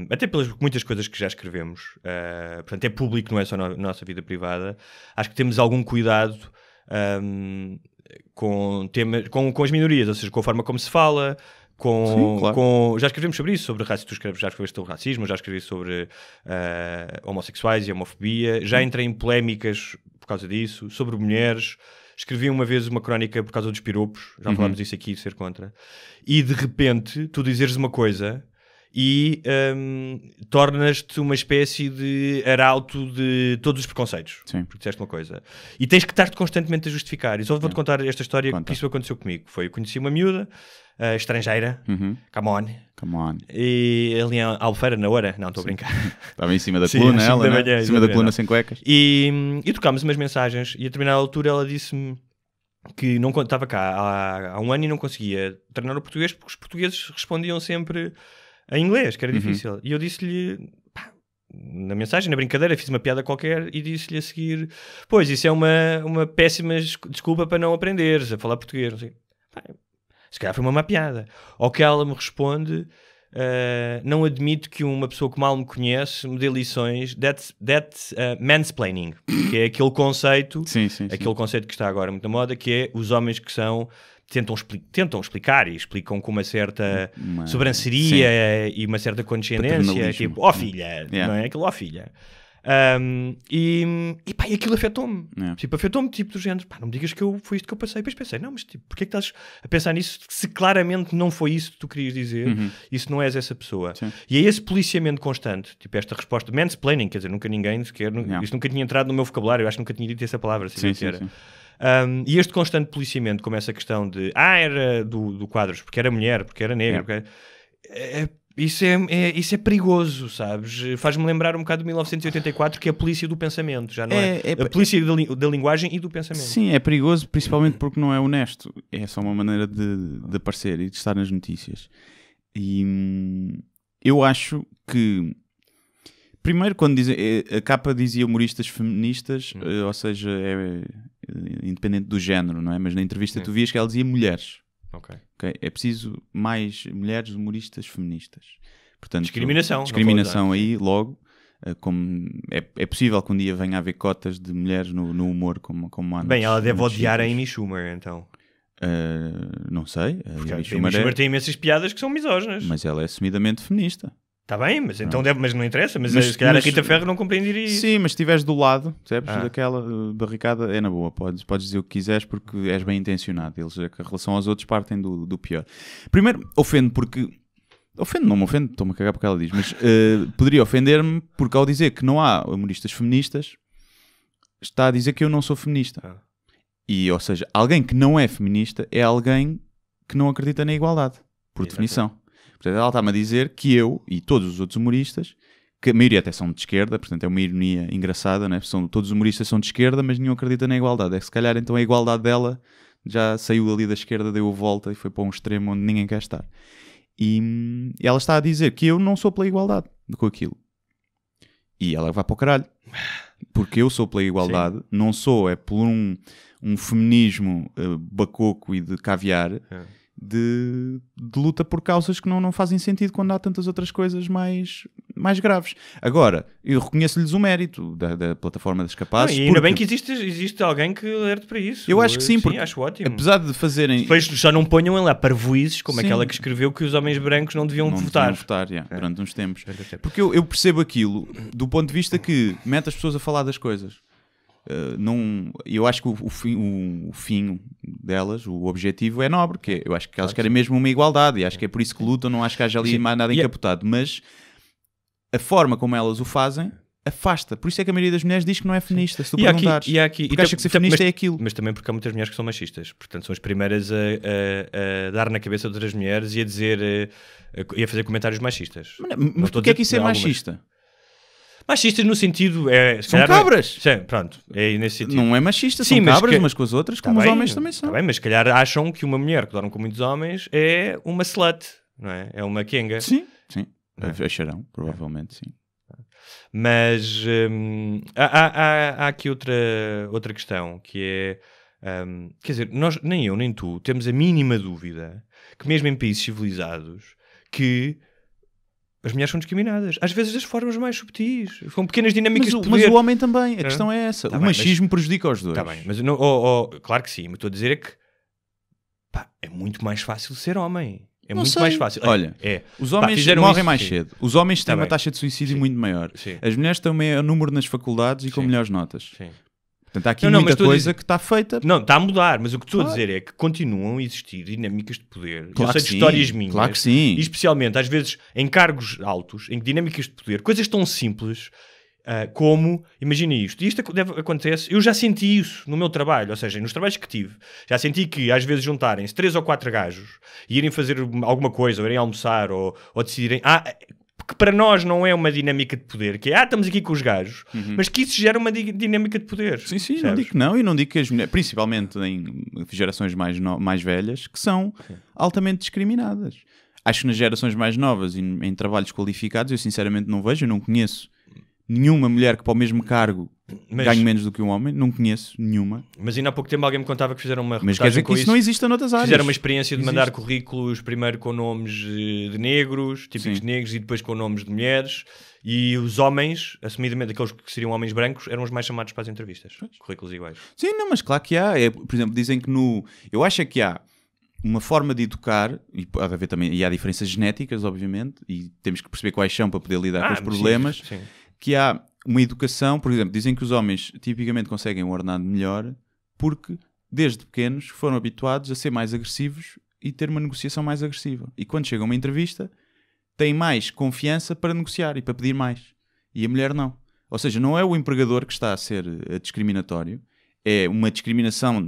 até pelas muitas coisas que já escrevemos, portanto é público, não é só na nossa vida privada, acho que temos algum cuidado com as minorias, ou seja, com a forma como se fala. Sim, claro. Já escrevemos sobre isso, sobre racismo, já escreveste sobre racismo, já escrevi sobre homossexuais e homofobia, já entrei em polémicas por causa disso, sobre mulheres, escrevi uma vez uma crónica por causa dos piropos, já falámos disso aqui, ser contra, e de repente tu dizeres uma coisa e tornas-te uma espécie de arauto de todos os preconceitos. Sim. Porque disseste uma coisa. E tens que estar-te constantemente a justificar. E só vou-te contar esta história que isso aconteceu comigo. Eu conheci uma miúda, estrangeira, come on. E ali em Albufeira, na hora, não, estou a brincar. Estava em cima da coluna, ela, manhã, em cima da coluna sem cuecas. E trocámos umas mensagens e a determinada altura ela disse-me que não estava cá há um ano e não conseguia treinar o português porque os portugueses respondiam sempre em inglês, que era difícil. E eu disse-lhe, na mensagem, na brincadeira, fiz uma piada qualquer e disse-lhe a seguir, pois, isso é uma péssima desculpa para não aprenderes a falar português. Não sei. Se calhar foi uma má piada. Ao que ela me responde, não admito que uma pessoa que mal me conhece me dê lições. That's mansplaining, que é aquele conceito, aquele conceito que está agora muito na moda, que é os homens que tentam explicar e explicam com uma certa sobranceria e uma certa condescendência, tipo, filha, não é? Aquilo, filha. E aquilo afetou-me. Tipo, afetou-me, tipo, do género, não me digas que foi isto que eu passei. Depois pensei, não, mas tipo, porquê é que estás a pensar nisso se claramente não foi isso que tu querias dizer e se não és essa pessoa? Sim. E é esse policiamento constante, tipo, esta resposta, mansplaining, quer dizer, nunca ninguém sequer, isso nunca tinha entrado no meu vocabulário, eu acho que nunca tinha dito essa palavra, sim. E este constante policiamento, como essa questão de era do Quadros, porque era mulher, porque era negra, isso é perigoso, sabes? Faz-me lembrar um bocado de 1984, que é a polícia do pensamento, já não é a polícia da linguagem e do pensamento. Sim, é perigoso, principalmente porque não é honesto. É só uma maneira de aparecer e de estar nas notícias. E eu acho que primeiro, quando a capa dizia humoristas feministas, ou seja, independente do género, não é? Mas na entrevista tu vias que ela dizia mulheres. Okay. É preciso mais mulheres humoristas feministas. Portanto, discriminação aí, logo. Como é possível que um dia venha a haver cotas de mulheres no humor como há. Bem, ela deve odiar a Amy Schumer, então. Não sei. A Amy Schumer tem imensas piadas que são misóginas. Mas ela é assumidamente feminista. Está bem, mas então mas não interessa. Mas se calhar a Rita Ferro não compreenderia isso. Sim, mas se estiveres do lado, percebes, daquela barricada, é na boa. Podes dizer o que quiseres porque és bem intencionado. Eles, a relação aos outros, partem do pior. Primeiro, ofendo porque... não me ofendo, estou-me a cagar porque ela diz. Mas poderia ofender-me porque ao dizer que não há humoristas feministas, está a dizer que eu não sou feminista. E, ou seja, alguém que não é feminista é alguém que não acredita na igualdade, por definição. Portanto, ela está-me a dizer que eu e todos os outros humoristas, que a maioria até são de esquerda, portanto é uma ironia engraçada, né? Todos os humoristas são de esquerda, mas nenhum acredita na igualdade. É que se calhar então a igualdade dela já saiu ali da esquerda, deu a volta e foi para um extremo onde ninguém quer estar. E ela está a dizer que eu não sou pela igualdade com aquilo. E ela vai para o caralho. Porque eu sou pela igualdade, não sou, é por um feminismo bacoco e de caviar, de luta por causas que não fazem sentido quando há tantas outras coisas mais graves. Agora, eu reconheço-lhes o mérito da plataforma das capazes. E ainda bem que existe alguém que alerte para isso. Eu acho que sim, porque acho ótimo. Apesar de fazerem... Depois só não ponham lá parvoízes, como aquela que escreveu que os homens brancos não deviam votar. Durante uns tempos. Porque eu percebo aquilo do ponto de vista que mete as pessoas a falar das coisas. Eu acho que o fim delas, o objetivo é nobre, que eu acho que elas querem mesmo uma igualdade e acho que é por isso que lutam, não acho que haja ali mais nada encapotado, mas a forma como elas o fazem afasta, por isso é que a maioria das mulheres diz que não é feminista, se tu perguntares, porque acha que ser feminista é aquilo. Mas também porque há muitas mulheres que são machistas, portanto são as primeiras a dar na cabeça de outras mulheres e a dizer e a fazer comentários machistas. Mas porquê é que isso é machista? Machistas no sentido... são cabras! Pronto, é nesse sentido. Não é machista, são cabras umas com as outras, como os homens também são. Tá bem, mas se calhar acham que uma mulher que dorme com muitos homens é uma slut, não é? É uma kenga. Sim. Acharão, provavelmente, sim. Mas há aqui outra questão, que é... quer dizer, nós, nem eu nem tu, temos a mínima dúvida que mesmo em países civilizados, que... as mulheres são discriminadas, às vezes das formas mais subtis, com pequenas dinâmicas de poder. Mas o homem também, a questão é essa. O machismo prejudica os dois. Está bem, mas claro que sim, mas estou a dizer é que é muito mais fácil ser homem. É muito mais fácil. Olha, os homens morrem mais cedo. Os homens têm uma taxa de suicídio muito maior. Sim. As mulheres têm o número nas faculdades e com melhores notas. Sim. Portanto, há aqui muita coisa que está feita. Não, está a mudar, mas o que estou a dizer é que continuam a existir dinâmicas de poder. Claro, eu sei de histórias minhas. Claro que sim. E especialmente, às vezes, em cargos altos, em dinâmicas de poder, coisas tão simples como, imagina isto, e isto acontece, eu já senti isso no meu trabalho, ou seja, nos trabalhos que tive, já senti que às vezes juntarem-se 3 ou 4 gajos e irem fazer alguma coisa, ou irem almoçar, ou decidirem, que para nós não é uma dinâmica de poder, que é, estamos aqui com os gajos, mas que isso gera uma dinâmica de poder. Sim, não digo que não, e não digo que as mulheres, principalmente em gerações mais velhas, que são altamente discriminadas. Acho que nas gerações mais novas e em trabalhos qualificados, eu sinceramente não vejo, eu não conheço nenhuma mulher que para o mesmo cargo ganhe menos do que um homem, não conheço nenhuma. Mas ainda há pouco tempo alguém me contava que fizeram uma reportagem. Mas quer dizer que isso não existe noutras áreas. Fizeram uma experiência de mandar currículos primeiro com nomes de negros, típicos de negros, e depois com nomes de mulheres, e os homens, assumidamente aqueles que seriam homens brancos, eram os mais chamados para as entrevistas. Currículos iguais. Sim, não, mas claro que há. Por exemplo, dizem que eu acho que há uma forma de educar, e pode haver também, e há diferenças genéticas, obviamente, e temos que perceber quais são para poder lidar com os problemas. Sim. Que há uma educação, por exemplo, dizem que os homens tipicamente conseguem um ordenado melhor porque desde pequenos foram habituados a ser mais agressivos e ter uma negociação mais agressiva. E quando chega a uma entrevista têm mais confiança para negociar e para pedir mais. E a mulher não. Ou seja, não é o empregador que está a ser discriminatório, é uma discriminação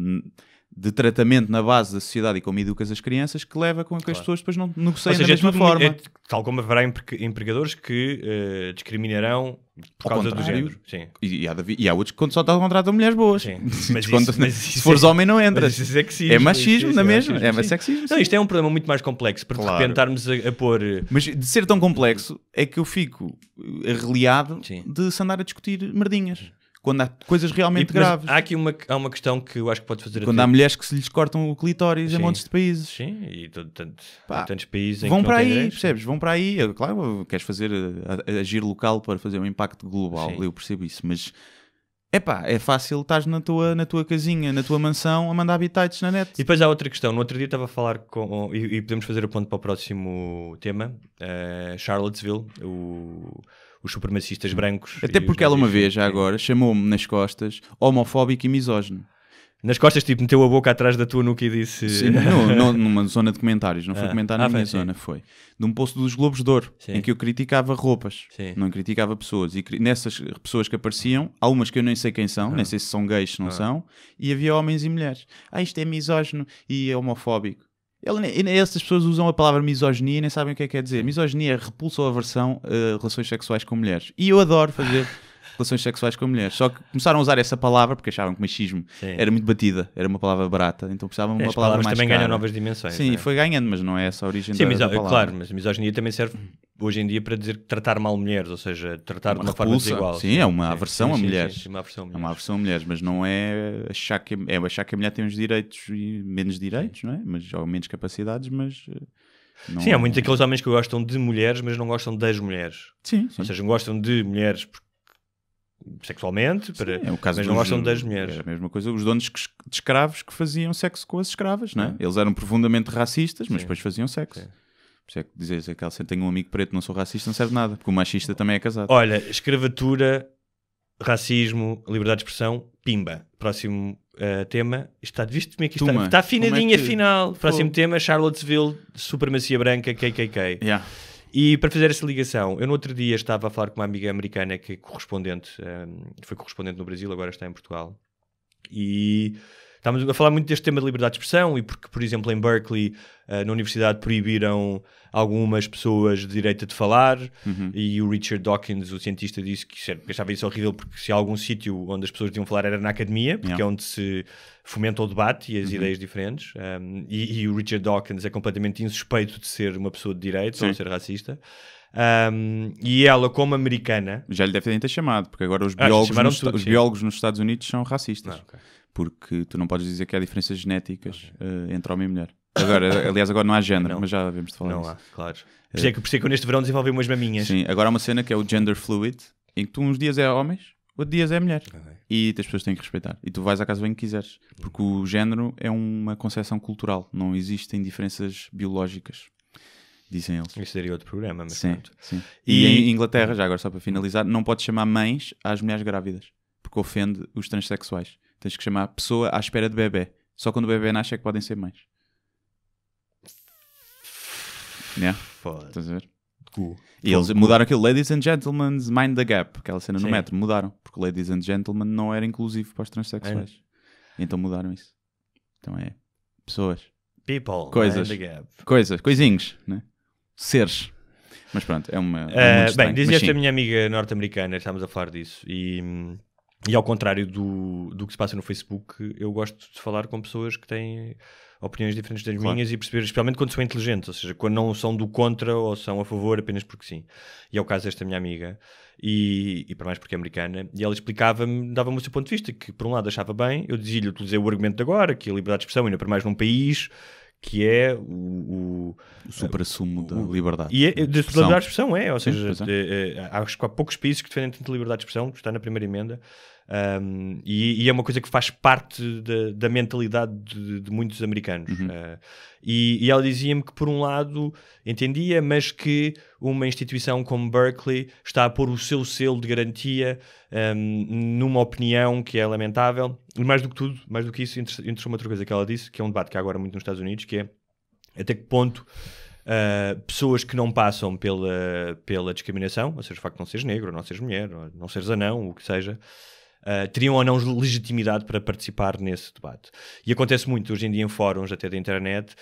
de tratamento na base da sociedade e como educas as crianças que leva com que as pessoas depois não negociem da mesma forma. Tal como haverá empregadores que discriminarão por causa do género. Sim. E há outros que só contratam mulheres boas. Sim. Se fores homem não entras. Isso é sexismo. É machismo, não é mesmo? É sexismo. Não, isto é um problema muito mais complexo para de repente estarmos a pôr... Mas de ser tão complexo é que eu fico arreliado de se andar a discutir merdinhas. Quando há coisas realmente graves. Há aqui uma questão que eu acho que pode fazer... Quando há mulheres que se lhes cortam o clitóris em montes de países. Sim, e tantos países em vão que para aí, percebes? Vão para aí. Claro, queres fazer agir local para fazer um impacto global. Eu percebo isso, mas... é fácil, estás na tua casinha, na tua mansão, a mandar bitites na net. E depois há outra questão. No outro dia estava a falar e podemos fazer o ponto para o próximo tema. Charlottesville, os supremacistas brancos. Até porque ela uma vez, já agora, chamou-me nas costas homofóbico e misógino. Nas costas, tipo, meteu a boca atrás da tua nuca e disse... Sim, numa zona de comentários, não foi comentário na minha zona, foi de um post dos Globos de Ouro, em que eu criticava roupas, não criticava pessoas, e nessas pessoas que apareciam, há umas que eu nem sei quem são, nem sei se são gays, se não são, e havia homens e mulheres. Isto é misógino e é homofóbico. Essas pessoas usam a palavra misoginia e nem sabem o que é que quer dizer. Misoginia é repulsa ou aversão a relações sexuais com mulheres. E eu adoro fazer relações sexuais com mulheres. Só que começaram a usar essa palavra porque achavam que machismo era muito batida, era uma palavra barata, então precisavam de uma palavra mais também cara. ganham novas dimensões. Sim, e foi ganhando, mas não é essa a origem da palavra. Claro, mas a misoginia também serve hoje em dia para dizer tratar mal mulheres, ou seja, tratar de uma forma desigual. Sim, é uma aversão a mulheres. Sim, uma aversão a mulheres. É uma aversão a mulheres, mas não é achar que a mulher tem uns direitos e menos direitos, não é? Mas, ou menos capacidades, mas... Sim, há muitos daqueles homens que gostam de mulheres, mas não gostam das mulheres. Sim. Ou seja, gostam de mulheres sexualmente, é o caso mas não gostam das mulheres. É a mesma coisa, os donos de escravos que faziam sexo com as escravas, não é? Eles eram profundamente racistas, mas depois faziam sexo. Sim. Por isso é que dizer que tenho um amigo preto, não sou racista, não serve nada, porque o machista também é casado. Olha, escravatura, racismo, liberdade de expressão, pimba. Próximo tema, visto-me aqui, está afinadinho afinal. Próximo tema, Charlottesville, supremacia branca, KKK. E para fazer essa ligação, eu no outro dia estava a falar com uma amiga americana que é correspondente, foi correspondente no Brasil, agora está em Portugal, e estávamos a falar muito deste tema de liberdade de expressão, e porque, por exemplo, em Berkeley, na universidade, proibiram algumas pessoas de direita de falar, e o Richard Dawkins, o cientista, disse que achava isso horrível, porque se há algum sítio onde as pessoas deviam falar era na academia, porque é onde se fomenta o debate e as ideias diferentes, e o Richard Dawkins é completamente insuspeito de ser uma pessoa de direita ou de ser racista. E ela, como americana... Já lhe devem ter chamado, porque agora os biólogos nos Estados Unidos são racistas. Porque tu não podes dizer que há diferenças genéticas entre homem e mulher. Aliás, agora não há género, mas já devemos de falar disso. Não há, claro. Por isso é que eu neste verão desenvolvi umas maminhas. Sim, agora há uma cena que é o gender fluid, em que tu uns dias é homens, outros dias é mulher. E as pessoas têm que respeitar. E tu vais à casa bem que quiseres. Porque o género é uma concepção cultural. Não existem diferenças biológicas. Dizem eles. Isso seria outro programa, mas sim. E em Inglaterra, já agora só para finalizar, não podes chamar mães às mulheres grávidas. Porque ofende os transexuais. Tens que chamar pessoa à espera de bebê. Só quando o bebê nasce é que podem ser mães. Estás a ver? E eles mudaram aquilo, Ladies and Gentlemen, Mind the Gap, aquela cena no metro, mudaram, porque Ladies and Gentlemen não era inclusivo para os transexuais. Então mudaram isso. Então é pessoas, people, coisas, mind the gap. Coisinhos, né? Seres. Mas pronto, é uma... bem, dizia esta minha amiga norte-americana, estávamos a falar disso, e ao contrário do que se passa no Facebook, eu gosto de falar com pessoas que têm opiniões diferentes das minhas e perceber, especialmente quando são inteligentes, ou seja, quando não são do contra ou são a favor apenas porque sim. E é o caso desta minha amiga, e para mais porque é americana, e ela explicava-me, dava-me o seu ponto de vista, que por um lado achava bem, eu dizia-lhe, utilizei o argumento de agora, que a liberdade de expressão, ainda para mais num país que é o supra-sumo da liberdade. E de liberdade de expressão ou seja, acho que há poucos países que defendem tanto liberdade de expressão, que está na primeira emenda, e é uma coisa que faz parte da mentalidade de muitos americanos. E ela dizia-me que, por um lado, entendia, mas que uma instituição como Berkeley está a pôr o seu selo de garantia numa opinião que é lamentável. E mais do que tudo, mais do que isso, interessou-me outra coisa que ela disse, que é um debate que há agora muito nos Estados Unidos, que é até que ponto pessoas que não passam pela discriminação, ou seja, o facto de não seres negro, ou não seres mulher, ou não seres anão, o que seja, teriam ou não legitimidade para participar nesse debate. E acontece muito hoje em dia em fóruns, até da internet,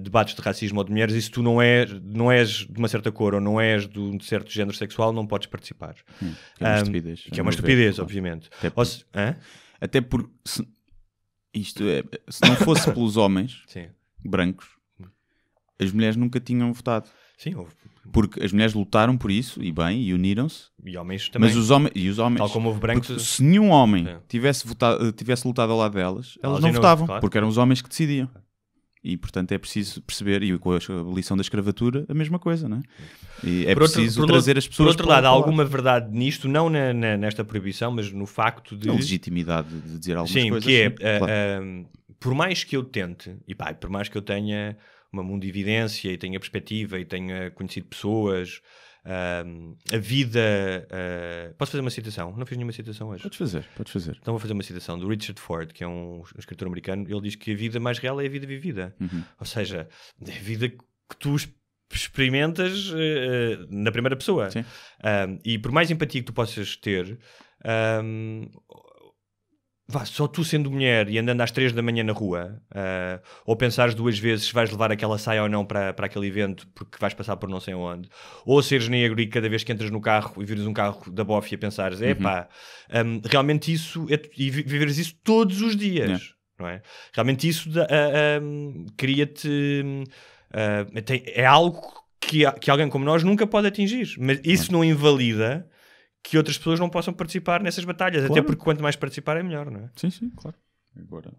debates de racismo ou de mulheres, e se tu não és de uma certa cor ou não és de um certo género sexual, não podes participar. Que é uma estupidez. Que é uma estupidez, obviamente. Até por... Se não fosse pelos homens brancos, as mulheres nunca tinham votado. Sim, houve. Porque as mulheres lutaram por isso, e bem, e uniram-se. E homens também. Mas os homens... Tal como houve brancos... Se nenhum homem tivesse lutado ao lado delas, elas não votavam, porque eram os homens que decidiam. E, portanto, é preciso perceber, e com a abolição da escravatura, a mesma coisa, não é? E é preciso trazer as pessoas... Por outro lado, há alguma verdade nisto, não nesta proibição, mas no facto de... A legitimidade de dizer algumas coisas. Sim, que é... por mais que eu tente, e por mais que eu tenha uma mundividência e tenha perspectiva e tenha conhecido pessoas a vida... Posso fazer uma citação? Não fiz nenhuma citação hoje. Podes fazer. Então vou fazer uma citação do Richard Ford, que é um escritor americano. Ele diz que a vida mais real é a vida vivida. Ou seja, é a vida que tu experimentas na primeira pessoa. E por mais empatia que tu possas ter... só tu sendo mulher e andando às 3 da manhã na rua, ou pensares 2 vezes se vais levar aquela saia ou não para aquele evento porque vais passar por não sei onde, ou seres negro e cada vez que entras no carro e vires um carro da bofia pensares, realmente isso e viveres isso todos os dias, não é? Realmente isso cria-te é algo que alguém como nós nunca pode atingir, mas isso não invalida que outras pessoas não possam participar nessas batalhas, até porque quanto mais participar é melhor, não é? Sim, claro. Agora,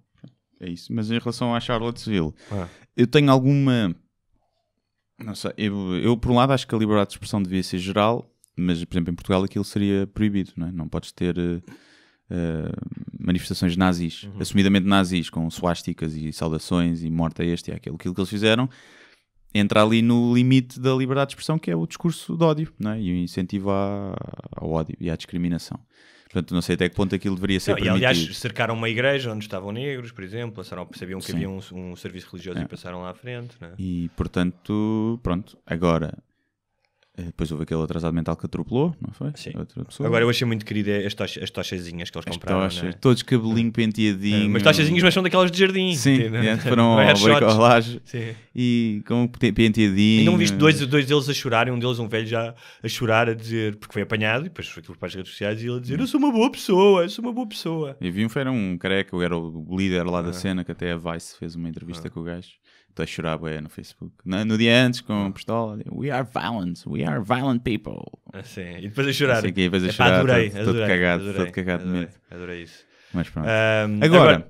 é isso. Mas em relação à Charlottesville, eu tenho alguma... Não sei, eu por um lado acho que a liberdade de expressão devia ser geral, mas, por exemplo, em Portugal aquilo seria proibido, não é? Não podes ter manifestações nazis, assumidamente nazis, com suásticas e saudações e morte a este e aquilo. Aquilo que eles fizeram entra ali no limite da liberdade de expressão, que é o discurso de ódio, não é? E o incentivo ao ódio e à discriminação. Portanto, não sei até que ponto aquilo deveria ser permitido. E aliás, cercaram uma igreja onde estavam negros, por exemplo, sabiam que havia um serviço religioso e passaram lá à frente. Não é? E, portanto, pronto, agora... Depois houve aquele atrasado mental que atropelou, não foi? Sim. Agora eu achei muito querido as tochazinhas que eles compraram. Não é? Todos cabelinho penteadinho. Mas tochazinhas, mas são daquelas de jardim. Sim, foram ao bricolagem e com penteadinho. E não viste dois deles a chorarem, um deles, um velho já a chorar, a dizer, porque foi apanhado, e depois foi aquilo para as redes sociais e ele a dizer, eu sou uma boa pessoa. E vi um careca, era o líder lá da cena, que até a Vice fez uma entrevista com o gajo. Estou a chorar no Facebook. No dia antes, com pistola, we are violent people. Sim. E depois a chorar. Depois a chorar, adorei, todo cagado de medo. Adorei isso. Mas pronto. Agora,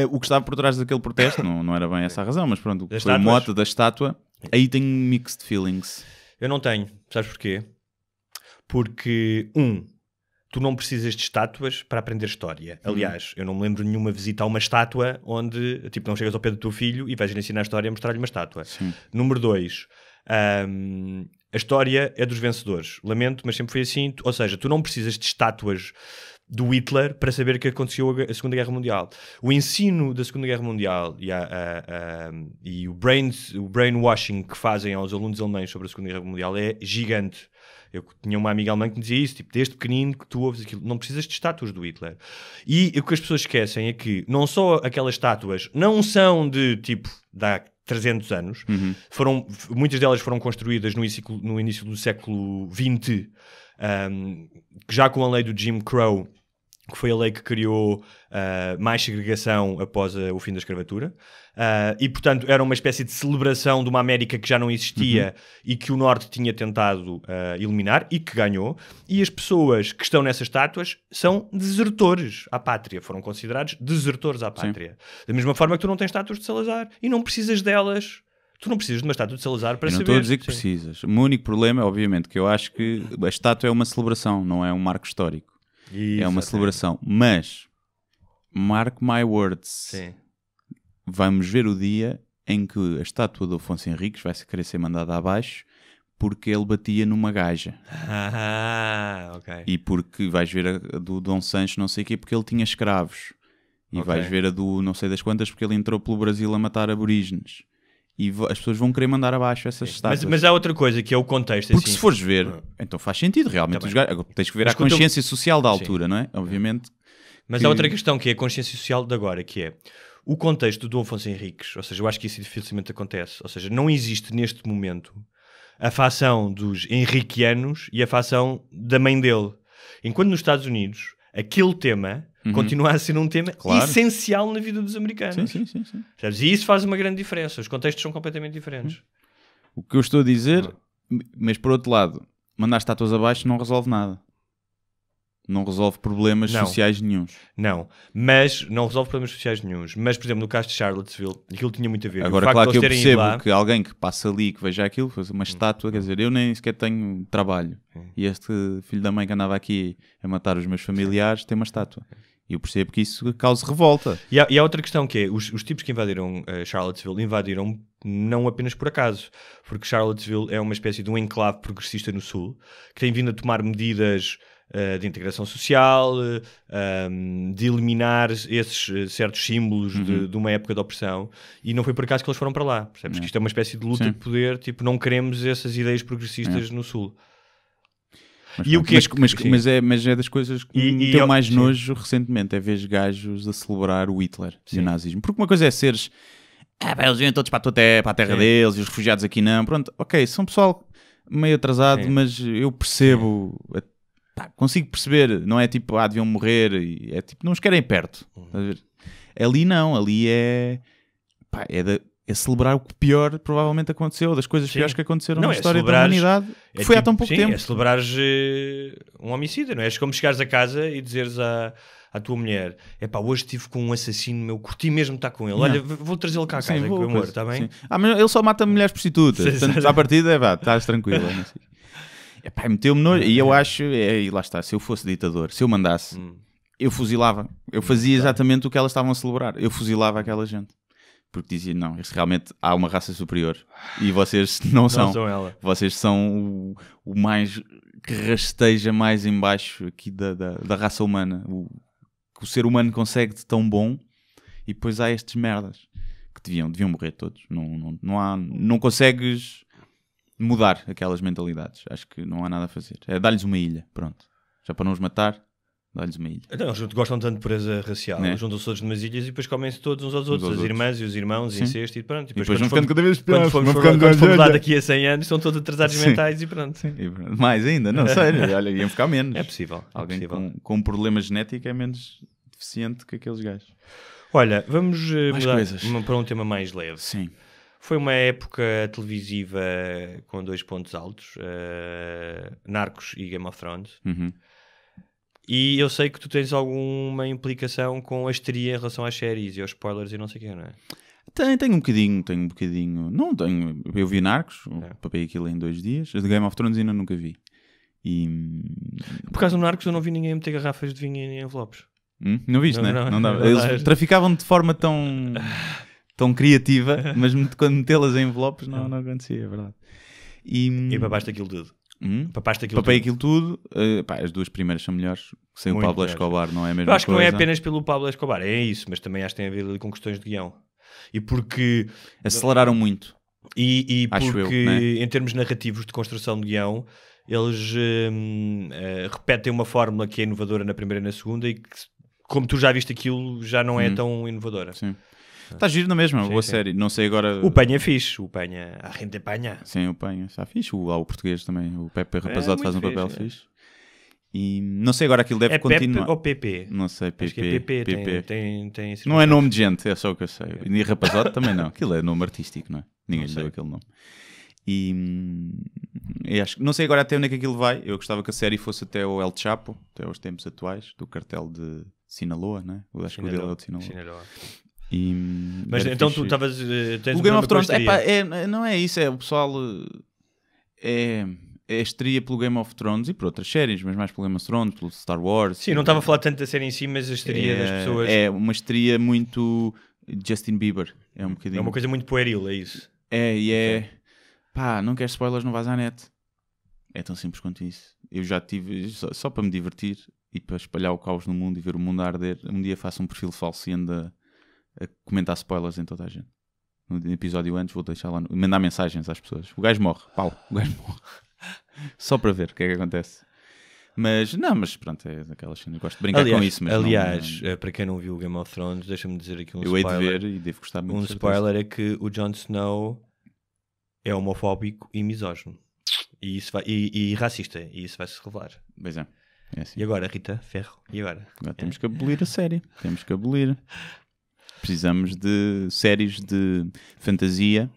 o que estava por trás daquele protesto, não era bem essa a razão, mas pronto, o que foi o mote da estátua, aí tenho mixed feelings. Eu não tenho. Sabes porquê? Porque, tu não precisas de estátuas para aprender história. Aliás, eu não me lembro de nenhuma visita a uma estátua onde, tipo, não chegas ao pé do teu filho e vais lhe ensinar a história e mostrar-lhe uma estátua. Sim. Número 2, a história é dos vencedores. Lamento, mas sempre foi assim. Ou seja, tu não precisas de estátuas do Hitler para saber que aconteceu a Segunda Guerra Mundial. O ensino da Segunda Guerra Mundial e o brainwashing que fazem aos alunos alemães sobre a Segunda Guerra Mundial é gigante. Eu tinha uma amiga alemã que me dizia isso, tipo, desde pequenino que tu ouves aquilo, não precisas de estátuas do Hitler. E o que as pessoas esquecem é que não só aquelas estátuas não são de, tipo, de há 300 anos, muitas delas foram construídas no início do século XX, já com a lei do Jim Crow, que foi a lei que criou mais segregação após o fim da escravatura. E, portanto, era uma espécie de celebração de uma América que já não existia e que o Norte tinha tentado eliminar e que ganhou. E as pessoas que estão nessas estátuas são desertores à pátria. Foram considerados desertores à pátria. Sim. Da mesma forma que tu não tens estátuas de Salazar e não precisas delas. Tu não precisas de uma estátua de Salazar para saber. Não estou a dizer que precisas. O meu único problema é, obviamente, que eu acho que a estátua é uma celebração, não é um marco histórico. É uma celebração. Mas, mark my words, sim, vamos ver o dia em que a estátua do Afonso Henriques vai querer ser mandada abaixo porque ele batia numa gaja. Ok. E porque vais ver a do Dom Sancho não sei o quê porque ele tinha escravos. E vais ver a do não sei das quantas porque ele entrou pelo Brasil a matar aborígenes. E as pessoas vão querer mandar abaixo essas estátuas. Mas há outra coisa que é o contexto. Porque assim, se fores ver, então faz sentido realmente. Tens que ver a consciência social da altura, não é? Obviamente. Mas há outra questão que é a consciência social de agora, que é o contexto do Afonso Henriques. Ou seja, eu acho que isso dificilmente acontece. Ou seja, não existe neste momento a facção dos henriquianos e a facção da mãe dele. Enquanto nos Estados Unidos, aquele tema continua a ser um tema essencial na vida dos americanos. Sim. E isso faz uma grande diferença. Os contextos são completamente diferentes. O que eu estou a dizer, mas por outro lado, mandar estátuas abaixo não resolve nada. Não resolve problemas sociais nenhuns. Não, mas não resolve problemas sociais nenhuns. Mas, por exemplo, no caso de Charlottesville, aquilo tinha muito a ver. Agora, claro que eu percebo que alguém que passa ali, que veja aquilo, faz uma estátua, quer dizer, eu nem sequer tenho trabalho. E este filho da mãe que andava aqui a matar os meus familiares tem uma estátua. Eu percebo que isso causa revolta. E há outra questão que é, os tipos que invadiram Charlottesville invadiram não apenas por acaso, porque Charlottesville é uma espécie de um enclave progressista no sul, que tem vindo a tomar medidas de integração social, de eliminar esses certos símbolos de uma época de opressão, e não foi por acaso que eles foram para lá, percebes? Que isto é uma espécie de luta de poder, tipo, não queremos essas ideias progressistas no sul. Mas é das coisas que me deu mais nojo recentemente, é ver gajos a celebrar o Hitler e o nazismo. Porque uma coisa é seres eles vêm todos para a terra deles e os refugiados aqui não. Pronto, ok, são pessoal meio atrasado, mas eu percebo, consigo perceber, não é tipo, deviam morrer, é tipo, não os querem perto. Ali não, ali é celebrar o que pior provavelmente aconteceu, das coisas piores que aconteceram na história da humanidade, que foi há tão pouco tempo. É celebrares um homicídio, não é? É como chegares a casa e dizeres à tua mulher, hoje estive com um assassino meu, curti mesmo estar com ele, olha, vou trazê-lo cá a casa, com amor, está bem? Mas ele só mata mulheres prostitutas, portanto, à partida, estás tranquilo. Meteu-me nojo, e eu acho, e lá está, se eu fosse ditador, se eu mandasse, eu fuzilava, eu fazia exatamente o que elas estavam a celebrar, eu fuzilava aquela gente. Porque dizia, não, realmente há uma raça superior e vocês não são ela. Vocês são o mais que rasteja mais em baixo aqui da raça humana. O ser humano consegue de tão bom, e depois há estes merdas que deviam morrer todos. Não consegues mudar aquelas mentalidades. Acho que não há nada a fazer. É dar-lhes uma ilha, pronto. Já para não os matar, dá-lhes uma ilha. Então, eles gostam tanto de pureza racial, juntam-se todos numas ilhas e depois comem-se todos uns aos outros, as irmãs e os irmãos, incesto e pronto. E depois vão ficando cada vez piores. Quando formos lá daqui a 100 anos, estão todos atrasados mentais e pronto. Mais ainda, não sei, olha, iam ficar menos. É possível. Alguém com um problema genético é menos deficiente que aqueles gajos. Olha, vamos mudar para um tema mais leve. Sim. Foi uma época televisiva com 2 pontos altos, Narcos e Game of Thrones. E eu sei que tu tens alguma implicação com a histeria em relação às séries e aos spoilers e não sei o quê, não é? Tenho um bocadinho. Não tenho. Eu vi Narcos, papei aquilo em 2 dias. A de Game of Thrones ainda nunca vi. Por causa do Narcos eu não vi ninguém meter garrafas de vinho em envelopes. Não viste, não dava. Eles traficavam de forma tão criativa, mas quando metê-las em envelopes não acontecia, é verdade. E babaste aquilo tudo. Papei aquilo tudo. As 2 primeiras são melhores. Sem o Pablo Escobar, não é a mesma coisa. Eu acho que não é apenas pelo Pablo Escobar, é isso, mas também acho que tem a ver ali com questões de guião. E porque aceleraram muito. E porque em termos narrativos de construção de guião, eles repetem uma fórmula que é inovadora na primeira e na segunda, e que, como tu já viste aquilo, já não é tão inovadora. Sim. Está giro na mesma, boa série. Não sei agora. O Penha é fixe. O Penha, a gente Penha. Sim, o Penha está fixe. O português também. O Pepe Rapazote faz um papel fixe. E não sei agora, aquilo deve continuar. Pepe ou PP? Não sei, PP. Acho que é PP. Tem não é nome de gente, é só o que eu sei. E Rapazote também não. Aquilo é nome artístico, não é? Ninguém lhe deu aquele nome. E acho, não sei agora até onde é que aquilo vai. Eu gostava que a série fosse até o El Chapo, até aos tempos atuais, do cartel de Sinaloa, não é? Acho que o dele é o de Sinaloa. Mas então tu estavas. O Game of Thrones não é isso, é o pessoal é histeria pelo Game of Thrones e por outras séries, mas mais pelo Game of Thrones, pelo Star Wars. Não estava a falar tanto da série em si, mas a histeria das pessoas é uma histeria muito Justin Bieber, é um bocadinho. É uma coisa muito pueril, é isso. Não queres spoilers, não vais à net. É tão simples quanto isso. Eu já tive, só para me divertir e para espalhar o caos no mundo e ver o mundo a arder, um dia faço um perfil falso e ando a comentar spoilers em toda a gente. No episódio antes vou deixar lá, mandar mensagens às pessoas. O gajo morre, o gajo morre. Só para ver o que é que acontece. Mas pronto, é daquelas cenas. Gosto de brincar com isso. Mas aliás, para quem não viu o Game of Thrones, deixa-me dizer aqui um spoiler. Eu hei de ver e devo gostar muito. Um spoiler é que o Jon Snow é homofóbico e misógino. E racista. E isso vai-se revelar. Pois é. É assim. E agora, Rita Ferro? E agora? Agora temos que abolir a série. Temos que abolir. Precisamos de séries de fantasia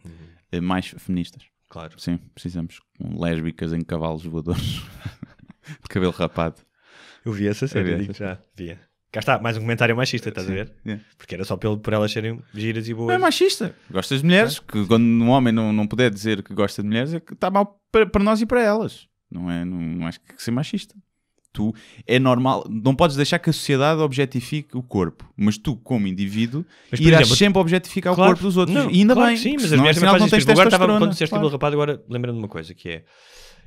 mais feministas. Claro. Sim, precisamos. Com lésbicas em cavalos voadores. De cabelo rapado. Eu vi essa série, já via. Cá está, mais um comentário machista, estás a ver? Porque era só por elas serem giras e boas. Não é machista. Gostas de mulheres. Que quando um homem não puder dizer que gosta de mulheres, é que está mal para nós e para elas. Não acho que ser machista. Tu, é normal, não podes deixar que a sociedade objetifique o corpo, mas tu, como indivíduo, irás sempre objetificar o corpo dos outros. Não, e ainda claro bem, que sim, mas senão, as mulheres afinal, não tens testosterona. Quando disseste cabelo rapado, agora lembrando de uma coisa, que é,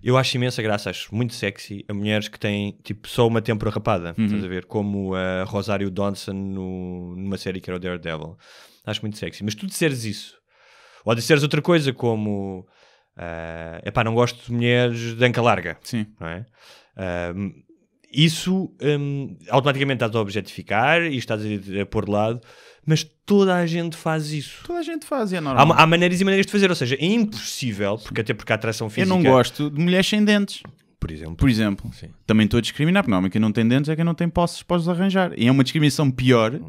eu acho imensa graça, acho muito sexy a mulheres que têm tipo, só uma têmpora rapada, estás a ver? Como a Rosário Dawson numa série que era o Daredevil. Acho muito sexy. Mas tu disseres isso, ou disseres outra coisa como não gosto de mulheres de anca larga. Sim. Não é? Isso automaticamente estás a objetificar e estás a pôr de lado, mas toda a gente faz isso. Toda a gente faz, é normal. Há maneiras e maneiras de fazer, ou seja, é impossível, até porque a atração física... Eu não gosto de mulheres sem dentes. Por exemplo. Sim. Também estou a discriminar, porque normalmente quem não tem dentes é quem não tem posses, podes arranjar. E é uma discriminação pior,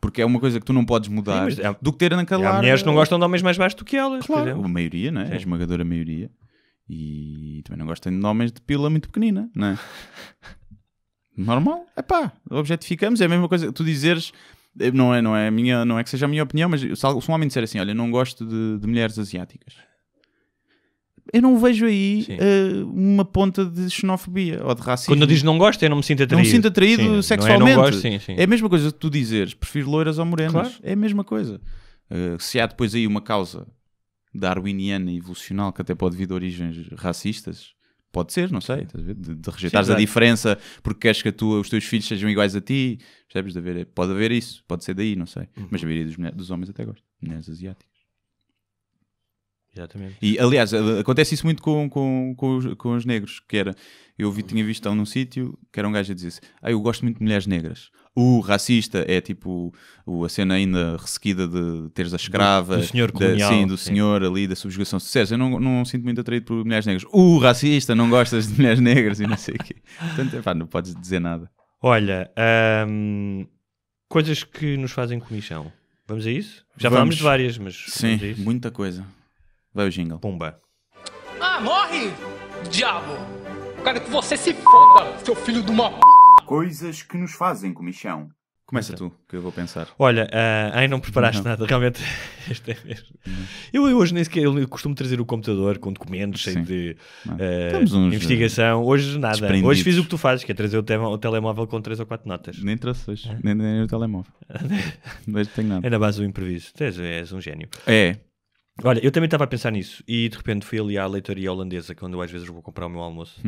porque é uma coisa que tu não podes mudar, do que ter na calar. Há mulheres que não gostam de homens mais baixos do que elas, claro, por exemplo. A maioria, não é? A esmagadora maioria. E também não gostam de homens de pila muito pequenina, não é? Normal, objetificamos, é a mesma coisa que tu dizeres, não é que seja a minha opinião, mas se um homem disser assim, olha, não gosto de mulheres asiáticas, eu não vejo aí uma ponta de xenofobia ou de racismo. Quando eu digo não gosto, eu não me sinto atraído. Não me sinto atraído sexualmente. Não gosto, é a mesma coisa que tu dizeres, prefiro loiras ou morenas. Claro. É a mesma coisa. Se há depois aí uma causa darwiniana e evolucional que até pode vir de origens racistas, pode ser, não sei, de rejeitares a diferença porque queres que os teus filhos sejam iguais a ti, percebes? Pode haver isso, pode ser daí, não sei. Mas a maioria dos homens até gosta, mulheres asiáticas. Exatamente. E aliás, acontece isso muito com os negros, que era, tinha visto num sítio que era um gajo a dizer eu gosto muito de mulheres negras. O racista é tipo a cena ainda ressequida de teres a escrava, do senhor colonial, do senhor ali, da subjugação. Eu não sinto muito atraído por mulheres negras. O racista, não gostas de mulheres negras e não sei o quê. Portanto, não podes dizer nada. Olha, coisas que nos fazem comichão. Vamos a isso? Já falámos de várias, mas... Sim, muita coisa. Vai o jingle. Pumba. Morre, diabo! Quero que você se foda, seu filho de uma p... Coisas que nos fazem comichão. Começa tu, que eu vou pensar. Olha, não preparaste nada, realmente. Este é mesmo. Eu hoje nem sequer costumo trazer o computador com documentos cheio de investigação. Hoje nada. Hoje fiz o que tu fazes, que é trazer o telemóvel com 3 ou 4 notas. Nem trouxe hoje, nem o telemóvel. Não tenho nada. É na base do imprevisto. És um gênio. É. Olha, eu também estava a pensar nisso e de repente fui ali à leitaria holandesa, quando eu às vezes vou comprar o meu almoço.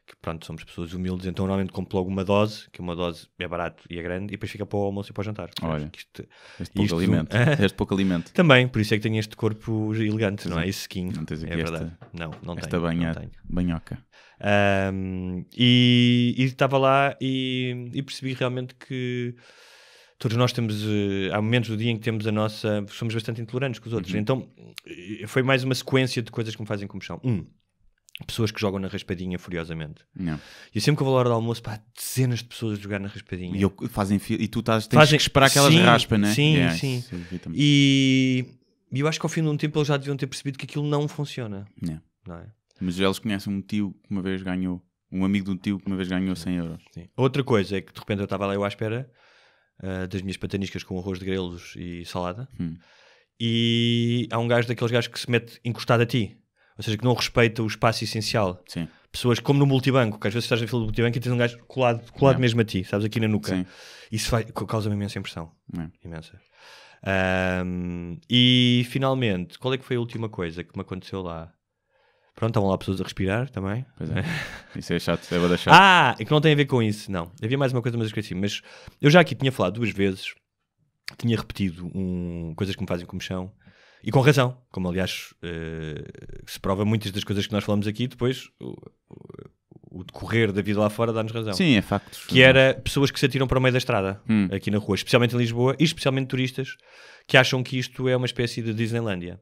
Que pronto, somos pessoas humildes, então normalmente compro logo uma dose, que uma dose é barato e é grande, e depois fica para o almoço e para o jantar. Olha, este pouco alimento. Também, por isso é que tenho este corpo elegante, não é? Esse skin. Não tens aqui é verdade. Não esta tenho. banhoca. E estava lá e percebi realmente que todos nós temos, há momentos do dia em que temos somos bastante intolerantes com os outros. Então, foi mais uma sequência de coisas que me fazem comichão. Pessoas que jogam na raspadinha furiosamente. E sempre que eu vou à hora do almoço, dezenas de pessoas a jogar na raspadinha. E tu tens que esperar que elas raspem, né? Sim. E eu acho que ao fim de um tempo eles já deviam ter percebido que aquilo não funciona. Não é? Mas eles conhecem um tio que uma vez ganhou, um amigo de um tio que uma vez ganhou 100 euros. Sim. Outra coisa é que de repente eu estava lá à espera das minhas pataniscas com arroz de grelos e salada. E há um gajo daqueles gajos que se mete encostado a ti. Ou seja, que não respeita o espaço essencial. Sim. Pessoas como no multibanco, que às vezes estás na fila do multibanco e tens um gajo colado mesmo a ti, sabes, aqui na nuca. Sim. Isso causa-me imensa impressão. Imensa. E finalmente, qual é que foi a última coisa que me aconteceu lá? Pronto, estavam lá pessoas a respirar também. Pois é. Isso é chato, é bada chato. E que não tem a ver com isso, não. Havia mais uma coisa, mas eu esqueci. Mas eu já aqui tinha falado 2 vezes, tinha repetido coisas que me fazem comichão. E com razão, como aliás se prova muitas das coisas que nós falamos aqui, depois o decorrer da vida lá fora dá-nos razão. Sim, é facto. Que era pessoas que se atiram para o meio da estrada, aqui na rua, especialmente em Lisboa, e especialmente turistas, que acham que isto é uma espécie de Disneylândia.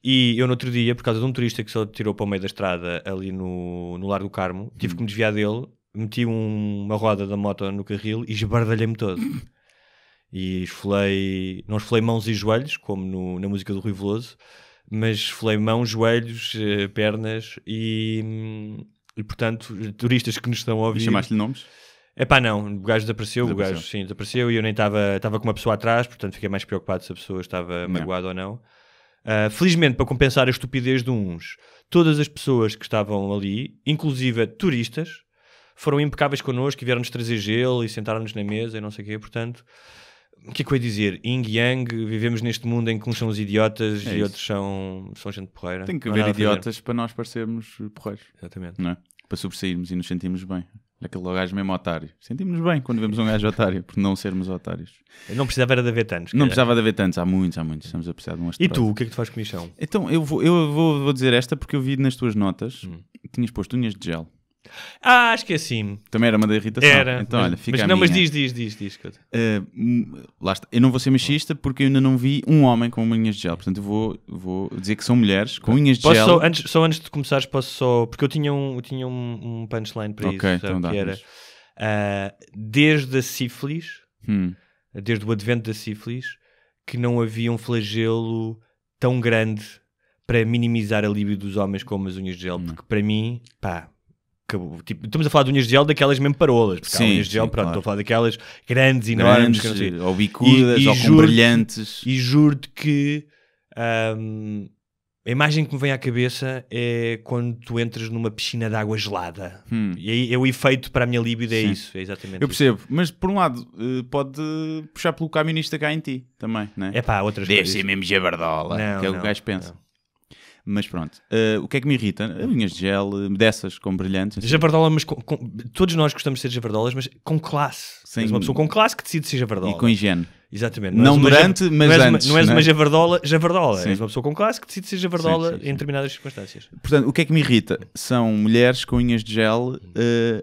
E eu no outro dia, por causa de um turista que se atirou para o meio da estrada ali no Largo do Carmo, tive que me desviar dele, meti uma roda da moto no carril e esbardalhei-me todo. E não esfolei mãos e joelhos, como na música do Rui Veloso, mas esfolei mãos, joelhos, pernas e portanto, turistas que nos estão a ouvir... E chamaste-lhe nomes? Não, o gajo desapareceu. O gajo, sim, desapareceu e eu nem estava com uma pessoa atrás, portanto fiquei mais preocupado se a pessoa estava magoada ou não. Felizmente, para compensar a estupidez de uns, todas as pessoas que estavam ali, inclusive turistas, foram impecáveis connosco e vieram-nos trazer gelo e sentaram-nos na mesa e não sei o quê, portanto... O que é que eu ia dizer? Yin Yang, vivemos neste mundo em que uns são os idiotas e outros são gente porreira. Tem que haver idiotas para nós parecermos porreiros. Exatamente. Não é? Para sobressairmos e nos sentirmos bem. Aquele gajo mesmo otário. Sentimos-nos bem quando vemos um gajo otário, por não sermos otários. Não precisava era de haver tantos. Não precisava de haver tantos, há muitos. Estamos a precisar de um asteroide. E tu, o que é que tu fazes com michão? Então, eu vou dizer esta porque eu vi nas tuas notas, tinhas posto unhas de gel. Esqueci-me. Também era uma da irritação. Era. Então, olha, fica mas diz. Lá está. Eu não vou ser machista porque eu ainda não vi um homem com unhas de gel. Portanto, eu vou dizer que são mulheres com unhas de gel. Antes de começares, posso só... Porque eu tinha um punchline para isso. Então que era... desde a sífilis, desde o advento da sífilis, que não havia um flagelo tão grande para minimizar a libido dos homens como as unhas de gel. Porque para mim, acabou. Tipo, estamos a falar de unhas de gel daquelas mesmo parolas. Porque há unhas de gel, pronto, estou a falar daquelas grandes, enormes, ou bicudas, ou com brilhantes. E juro-te que a imagem que me vem à cabeça é quando tu entras numa piscina de água gelada. E aí, o efeito para a minha libido é isso. É exatamente eu percebo. Isso. Mas, por um lado, pode puxar pelo camionista cá em ti também, não é? Outras deve coisas. ser mesmo jabardola, que é o que o gajo pensa. Não. Mas pronto, o que é que me irrita? Unhas de gel, dessas com brilhantes. Assim. Javardola, mas todos nós gostamos de ser javardolas, mas com classe. És uma pessoa com classe que decide ser javardola. E com higiene. Exatamente. Não durante, mas antes. Não és uma javardola. Sim. És uma pessoa com classe que decide ser javardola em determinadas circunstâncias. Portanto, o que é que me irrita? São mulheres com unhas de gel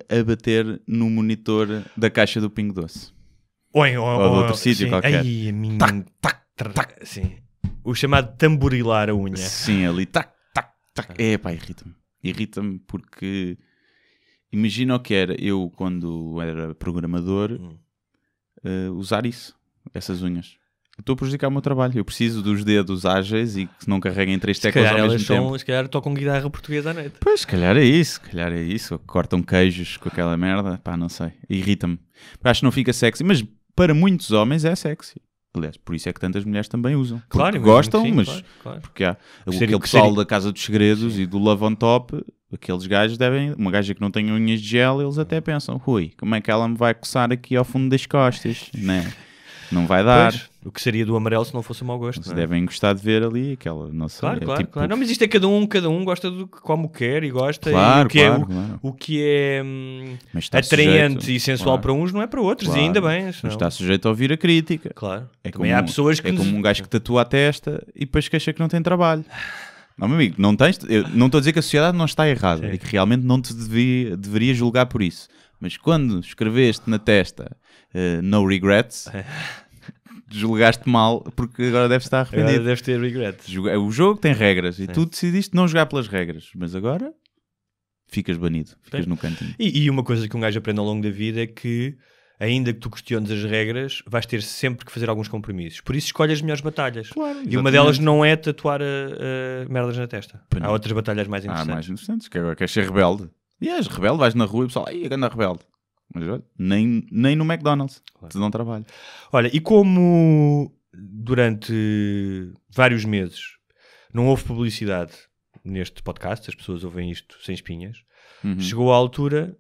a bater no monitor da caixa do Pingo Doce. Ou de outro sítio qualquer. Ai, a minha... Sim. O chamado tamborilar a unha. Sim, ali, tac. Irrita-me. Irrita-me porque imagina o que era eu, quando era programador, usar isso, essas unhas. Estou a prejudicar o meu trabalho. Eu preciso dos dedos ágeis e que não carreguem 3 teclas ao mesmo tempo. Se calhar tocam guitarra portuguesa à noite. Pois, se calhar é isso. Ou cortam queijos com aquela merda. Não sei. Irrita-me. Acho que não fica sexy, mas para muitos homens é sexy. Aliás, por isso é que tantas mulheres também usam. Porque gostam, sim, mas claro. Porque há aquele pessoal da Casa dos Segredos e do Love on Top, aqueles gajos devem... Uma gaja que não tem unhas de gel, eles até pensam, Rui, como é que ela me vai coçar aqui ao fundo das costas? Não vai dar. Pois, o que seria do amarelo se não fosse o mau gosto. Eles devem gostar de ver ali aquela... Não sei, claro. Não, mas isto é cada um gosta do que como quer e gosta. Claro, o que é atraente e sensual para uns não é para outros. E ainda bem. Mas está sujeito a ouvir a crítica. Claro. Há pessoas que... como um gajo que tatua a testa e depois queixa que não tem trabalho. Não, meu amigo, não tens... Eu não estou a dizer que a sociedade não está errada. É que realmente não te deveria julgar por isso. Mas quando escreveste na testa no regrets... julgaste mal porque agora deves estar arrependido. Agora deves ter regrets. O jogo tem regras e tu decidiste não jogar pelas regras, mas agora ficas banido, ficas no cantinho. E uma coisa que um gajo aprende ao longo da vida é que, ainda que tu questiones as regras, vais ter sempre que fazer alguns compromissos. Por isso escolhe as melhores batalhas. Claro, e uma delas não é tatuar merdas na testa. Há outras batalhas mais interessantes. Há mais interessantes, que agora queres ser rebelde. E és rebelde, vais na rua e o pessoal, ai, anda rebelde. Mas olha, nem no McDonald's te dão trabalho. Olha, e como durante vários meses não houve publicidade neste podcast, as pessoas ouvem isto sem espinhas, chegou a altura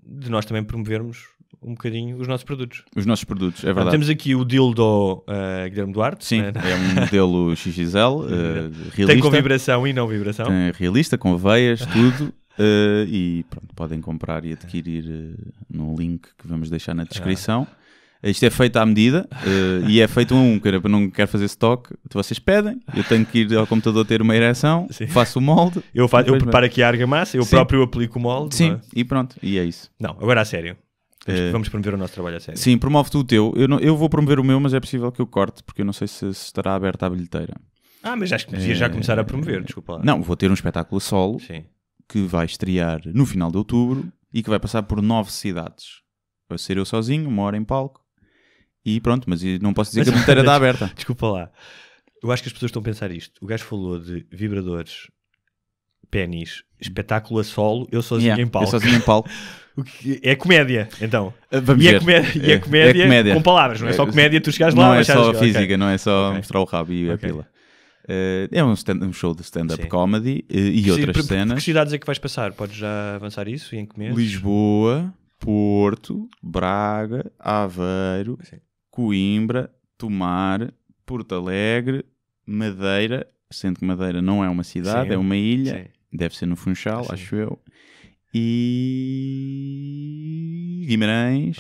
de nós também promovermos um bocadinho os nossos produtos. Os nossos produtos, é verdade. Temos aqui o dildo Guilherme Duarte. Sim, é um modelo XXL, realista. Tem com vibração e não vibração. Tem realista, com veias, tudo. E pronto, podem comprar e adquirir no link que vamos deixar na descrição. Isto é feito à medida e é feito para não quero fazer stock. Vocês pedem, eu tenho que ir ao computador ter uma ereção, faço o molde. Eu preparo aqui a argamassa, eu próprio aplico o molde. Sim, e pronto, e é isso. Não, agora a sério. Vamos promover o nosso trabalho a sério. Sim, promove tu o teu. Eu vou promover o meu, mas é possível que eu corte, porque eu não sei se estará aberta a bilheteira. Mas acho que devia já começar a promover, desculpa lá. Não, vou ter um espetáculo a solo. Sim. Que vai estrear no final de outubro e que vai passar por 9 cidades. Vai ser eu sozinho, 1 hora em palco e pronto, mas não posso dizer que a bilheteira está aberta. Desculpa lá. Eu acho que as pessoas estão a pensar isto. O gajo falou de vibradores, pénis, espetáculo a solo, eu sozinho em palco. Eu sozinho em palco. O que é comédia, então. Vamos ver. É comédia com palavras, não é só comédia, tu chegares lá. Não é só física, não é só mostrar o rabo e a pila. É um show de stand-up comedy e outras cenas. Que cidades é que vais passar? Podes já avançar isso? E em que meses? Lisboa, Porto, Braga, Aveiro, Coimbra, Tomar, Porto Alegre, Madeira, sendo que Madeira não é uma cidade, é uma ilha, deve ser no Funchal, acho eu, e Guimarães,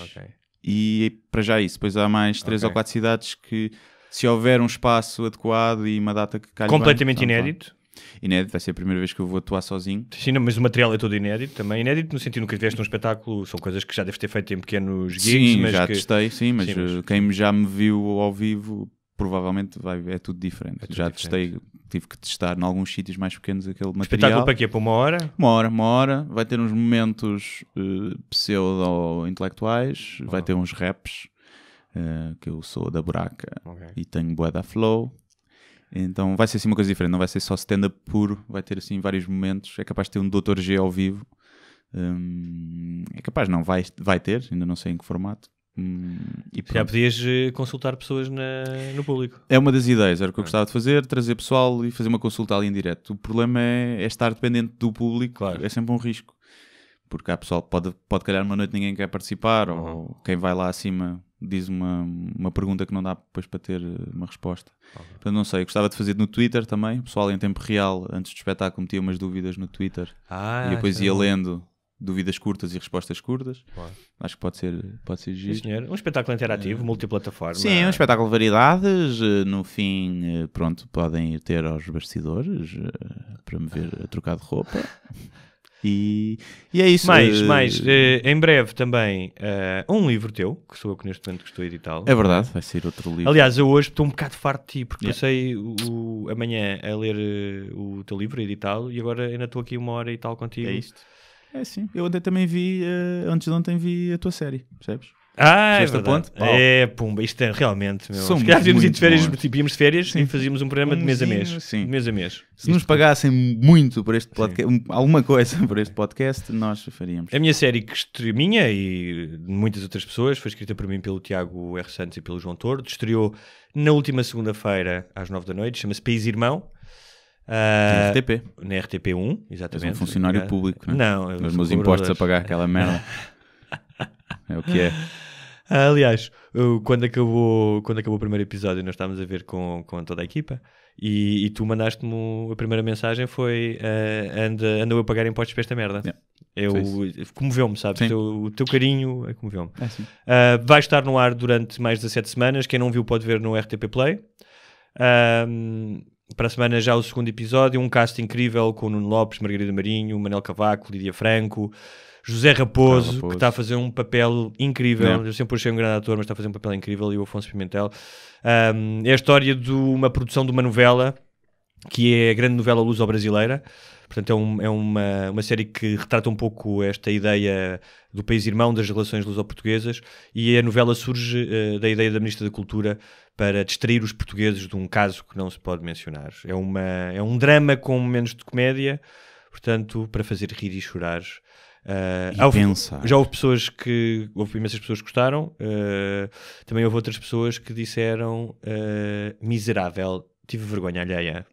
e para já isso. Depois há mais 3 ou 4 cidades que, se houver um espaço adequado e uma data que calhe completamente bem, inédito. Inédito, vai ser a primeira vez que eu vou atuar sozinho. Sim, mas o material é todo inédito também. Inédito no sentido que tiveste num espetáculo, são coisas que já deves ter feito em pequenos gigs. Sim, mas já testei, mas quem já me viu ao vivo provavelmente é tudo diferente. Testei, tive que testar em alguns sítios mais pequenos aquele material. Espetáculo para quê? Para 1 hora? Uma hora. Vai ter uns momentos pseudo-intelectuais, vai ter uns raps, que eu sou da buraca e tenho bué da flow. Então vai ser assim uma coisa diferente, não vai ser só stand-up puro, vai ter assim vários momentos. É capaz de ter um Dr. G ao vivo, é capaz, não, vai ter, ainda não sei em que formato. Já podias consultar pessoas no público. É uma das ideias, era o que eu gostava de fazer, trazer pessoal e fazer uma consulta ali em direto. O problema é estar dependente do público, é sempre um risco. Porque há pessoal que pode calhar uma noite ninguém quer participar, ou quem vai lá acima diz uma pergunta que não dá depois para ter uma resposta. Portanto, não sei, eu gostava de fazer no Twitter também. O pessoal em tempo real, antes do espetáculo, metia umas dúvidas no Twitter e depois ia lendo dúvidas curtas e respostas curtas. Acho que pode ser giro. Sim, senhor. Um espetáculo interativo, multiplataforma. Sim, um espetáculo de variedades. No fim, pronto, podem ir ter aos bastidores para me ver a trocar de roupa. E é isso. Em breve também um livro teu, que sou eu que neste momento estou a editá-lo. É verdade, vai ser outro livro. Aliás, eu hoje estou um bocado farto de ti, porque passei amanhã a ler o teu livro, a editá-lo, e agora ainda estou aqui 1 hora e tal contigo. É isto. É sim. Eu ontem também vi, antes de ontem vi a tua série, percebes? É verdade. Pumba, isto é realmente, meu. Se calhar íamos de férias e fazíamos um programa de mês a mês. Sim. De mês a mês. Se nos pagassem muito por este podcast, alguma coisa por este podcast, nós faríamos. A minha série, minha e de muitas outras pessoas, foi escrita por mim, pelo Tiago R. Santos e pelo João Tordo. Estreou na última segunda-feira, às 9 da noite. Chama-se País Irmão. Na RTP. Na RTP1, exatamente. És um funcionário público, não é? Não. Os meus impostos a pagar aquela merda. É o que é. Aliás, quando acabou o primeiro episódio, nós estávamos a ver com toda a equipa e tu mandaste-me a primeira mensagem foi ando a pagar impostos para esta merda. Comoveu-me, sabes? O teu carinho comoveu-me. Vai estar no ar durante mais 17 semanas. Quem não viu pode ver no RTP Play. Para a semana já o segundo episódio, um cast incrível com o Nuno Lopes, Margarida Marinho, Manel Cavaco, Lídia Franco, José Raposo, que está a fazer um papel incrível. Eu sempre achei um grande ator, mas está a fazer um papel incrível, e o Afonso Pimentel. É a história de uma produção de uma novela, que é a grande novela luso-brasileira. Portanto, é uma série que retrata um pouco esta ideia do país irmão, das relações luso-portuguesas, e a novela surge da ideia da Ministra da Cultura para distrair os portugueses de um caso que não se pode mencionar. É um drama com momentos de comédia, portanto, para fazer rir e chorar. Já houve imensas pessoas que gostaram, também houve outras pessoas que disseram miserável, tive vergonha alheia.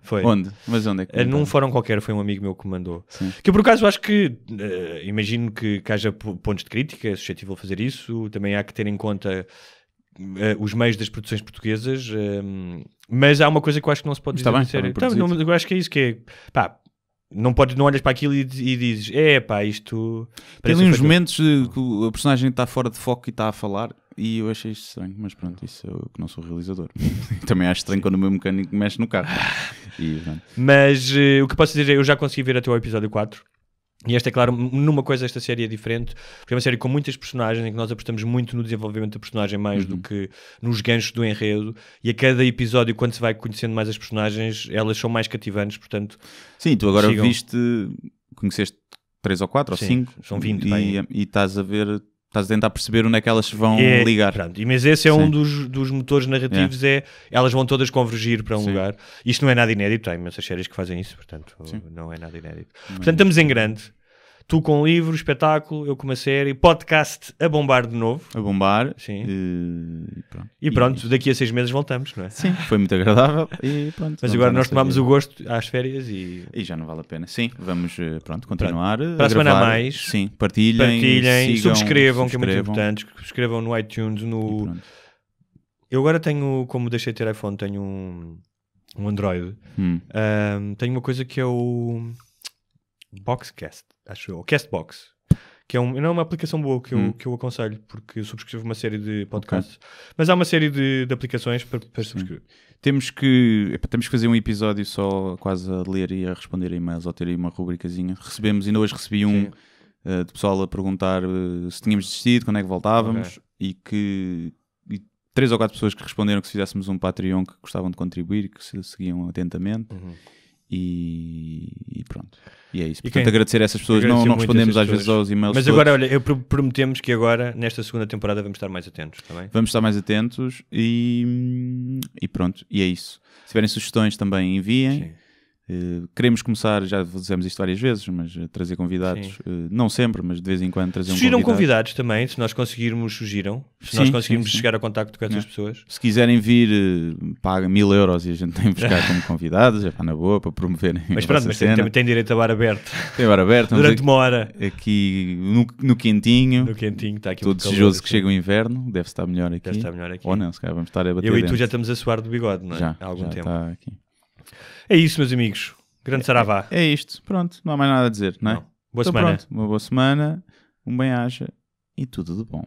Foi? Onde? Mas onde é que num fórum qualquer, foi um amigo meu que me mandou. Sim. Que eu por acaso acho que imagino que haja pontos de crítica, é suscetível a fazer isso, também há que ter em conta os meios das produções portuguesas, mas há uma coisa que eu acho que não se pode dizer. Está bem, eu acho que é isso, que é pá, não olhas para aquilo e dizes isto... Tem ali uns momentos que a personagem está fora de foco e está a falar, e eu achei isto estranho, mas pronto, isso eu que não sou realizador. Também acho estranho quando o meu mecânico mexe no carro. Mas o que posso dizer é, eu já consegui ver até o episódio 4, e esta é claro, numa coisa esta série é diferente, porque é uma série com muitas personagens, em que nós apostamos muito no desenvolvimento da personagem mais do que nos ganchos do enredo, e a cada episódio, quando se vai conhecendo mais as personagens, elas são mais cativantes, portanto... Sim, tu agora conheceste 3 ou 4 ou 5, são 20, e estás a tentar perceber onde é que elas se vão ligar. Pronto, mas esse é um dos motores narrativos, elas vão todas convergir para um lugar. Isto não é nada inédito, há imensas séries que fazem isso, portanto não é nada inédito. Portanto, estamos em grande. Tu com um livro, espetáculo, eu com uma série, podcast a bombar de novo. A bombar. Sim. E pronto, daqui a 6 meses voltamos, não é? Sim, foi muito agradável e pronto. Mas agora nós tomámos o gosto às férias e já não vale a pena. Sim, vamos continuar. Para a semana a mais. Sim, partilhem, subscrevam, que é muito importante. Subscrevam no iTunes, no... Eu agora tenho, como deixei de ter iPhone, tenho um Android. Tenho uma coisa que é o Boxcast, acho eu, o Castbox, que não é uma aplicação boa que eu aconselho, porque eu subscrevo uma série de podcasts, mas há uma série de aplicações para subscrever. Temos que fazer um episódio só quase a ler e a responder a e-mails, ou ter aí uma rubricazinha. Ainda hoje recebi de pessoal a perguntar se tínhamos desistido, quando é que voltávamos, e 3 ou 4 pessoas que responderam que se fizéssemos um Patreon que gostavam de contribuir, que se seguiam atentamente. E pronto. E é isso. Portanto, agradecer a essas pessoas. Não respondemos às vezes aos e-mails. Mas agora, olha, prometemos que agora, nesta segunda temporada, vamos estar mais atentos também. Vamos estar mais atentos e pronto. E é isso. Se tiverem sugestões também enviem. Queremos começar, já dizemos isto várias vezes, mas trazer convidados, não sempre, mas de vez em quando trazer Sugiram convidados também, se nós conseguirmos, nós conseguirmos chegar a contacto com essas pessoas. Se quiserem vir, paga 1000 euros e a gente tem que buscar como convidados, é para na boa, para promoverem. Mas pronto, mas tem direito a bar aberto. Tem bar aberto. Durante uma hora. Aqui no quentinho. No quentinho, está aqui. Estou desejoso que chegue o inverno, deve estar melhor aqui. Ou não, se calhar vamos estar a bater. Eu e tu já estamos a suar do bigode, não é? Já, há algum tempo. Está aqui. É isso, meus amigos. Grande saravá. É isto. Pronto, não há mais nada a dizer, não é? Boa semana. Pronto, uma boa semana, um bem-aja e tudo de bom.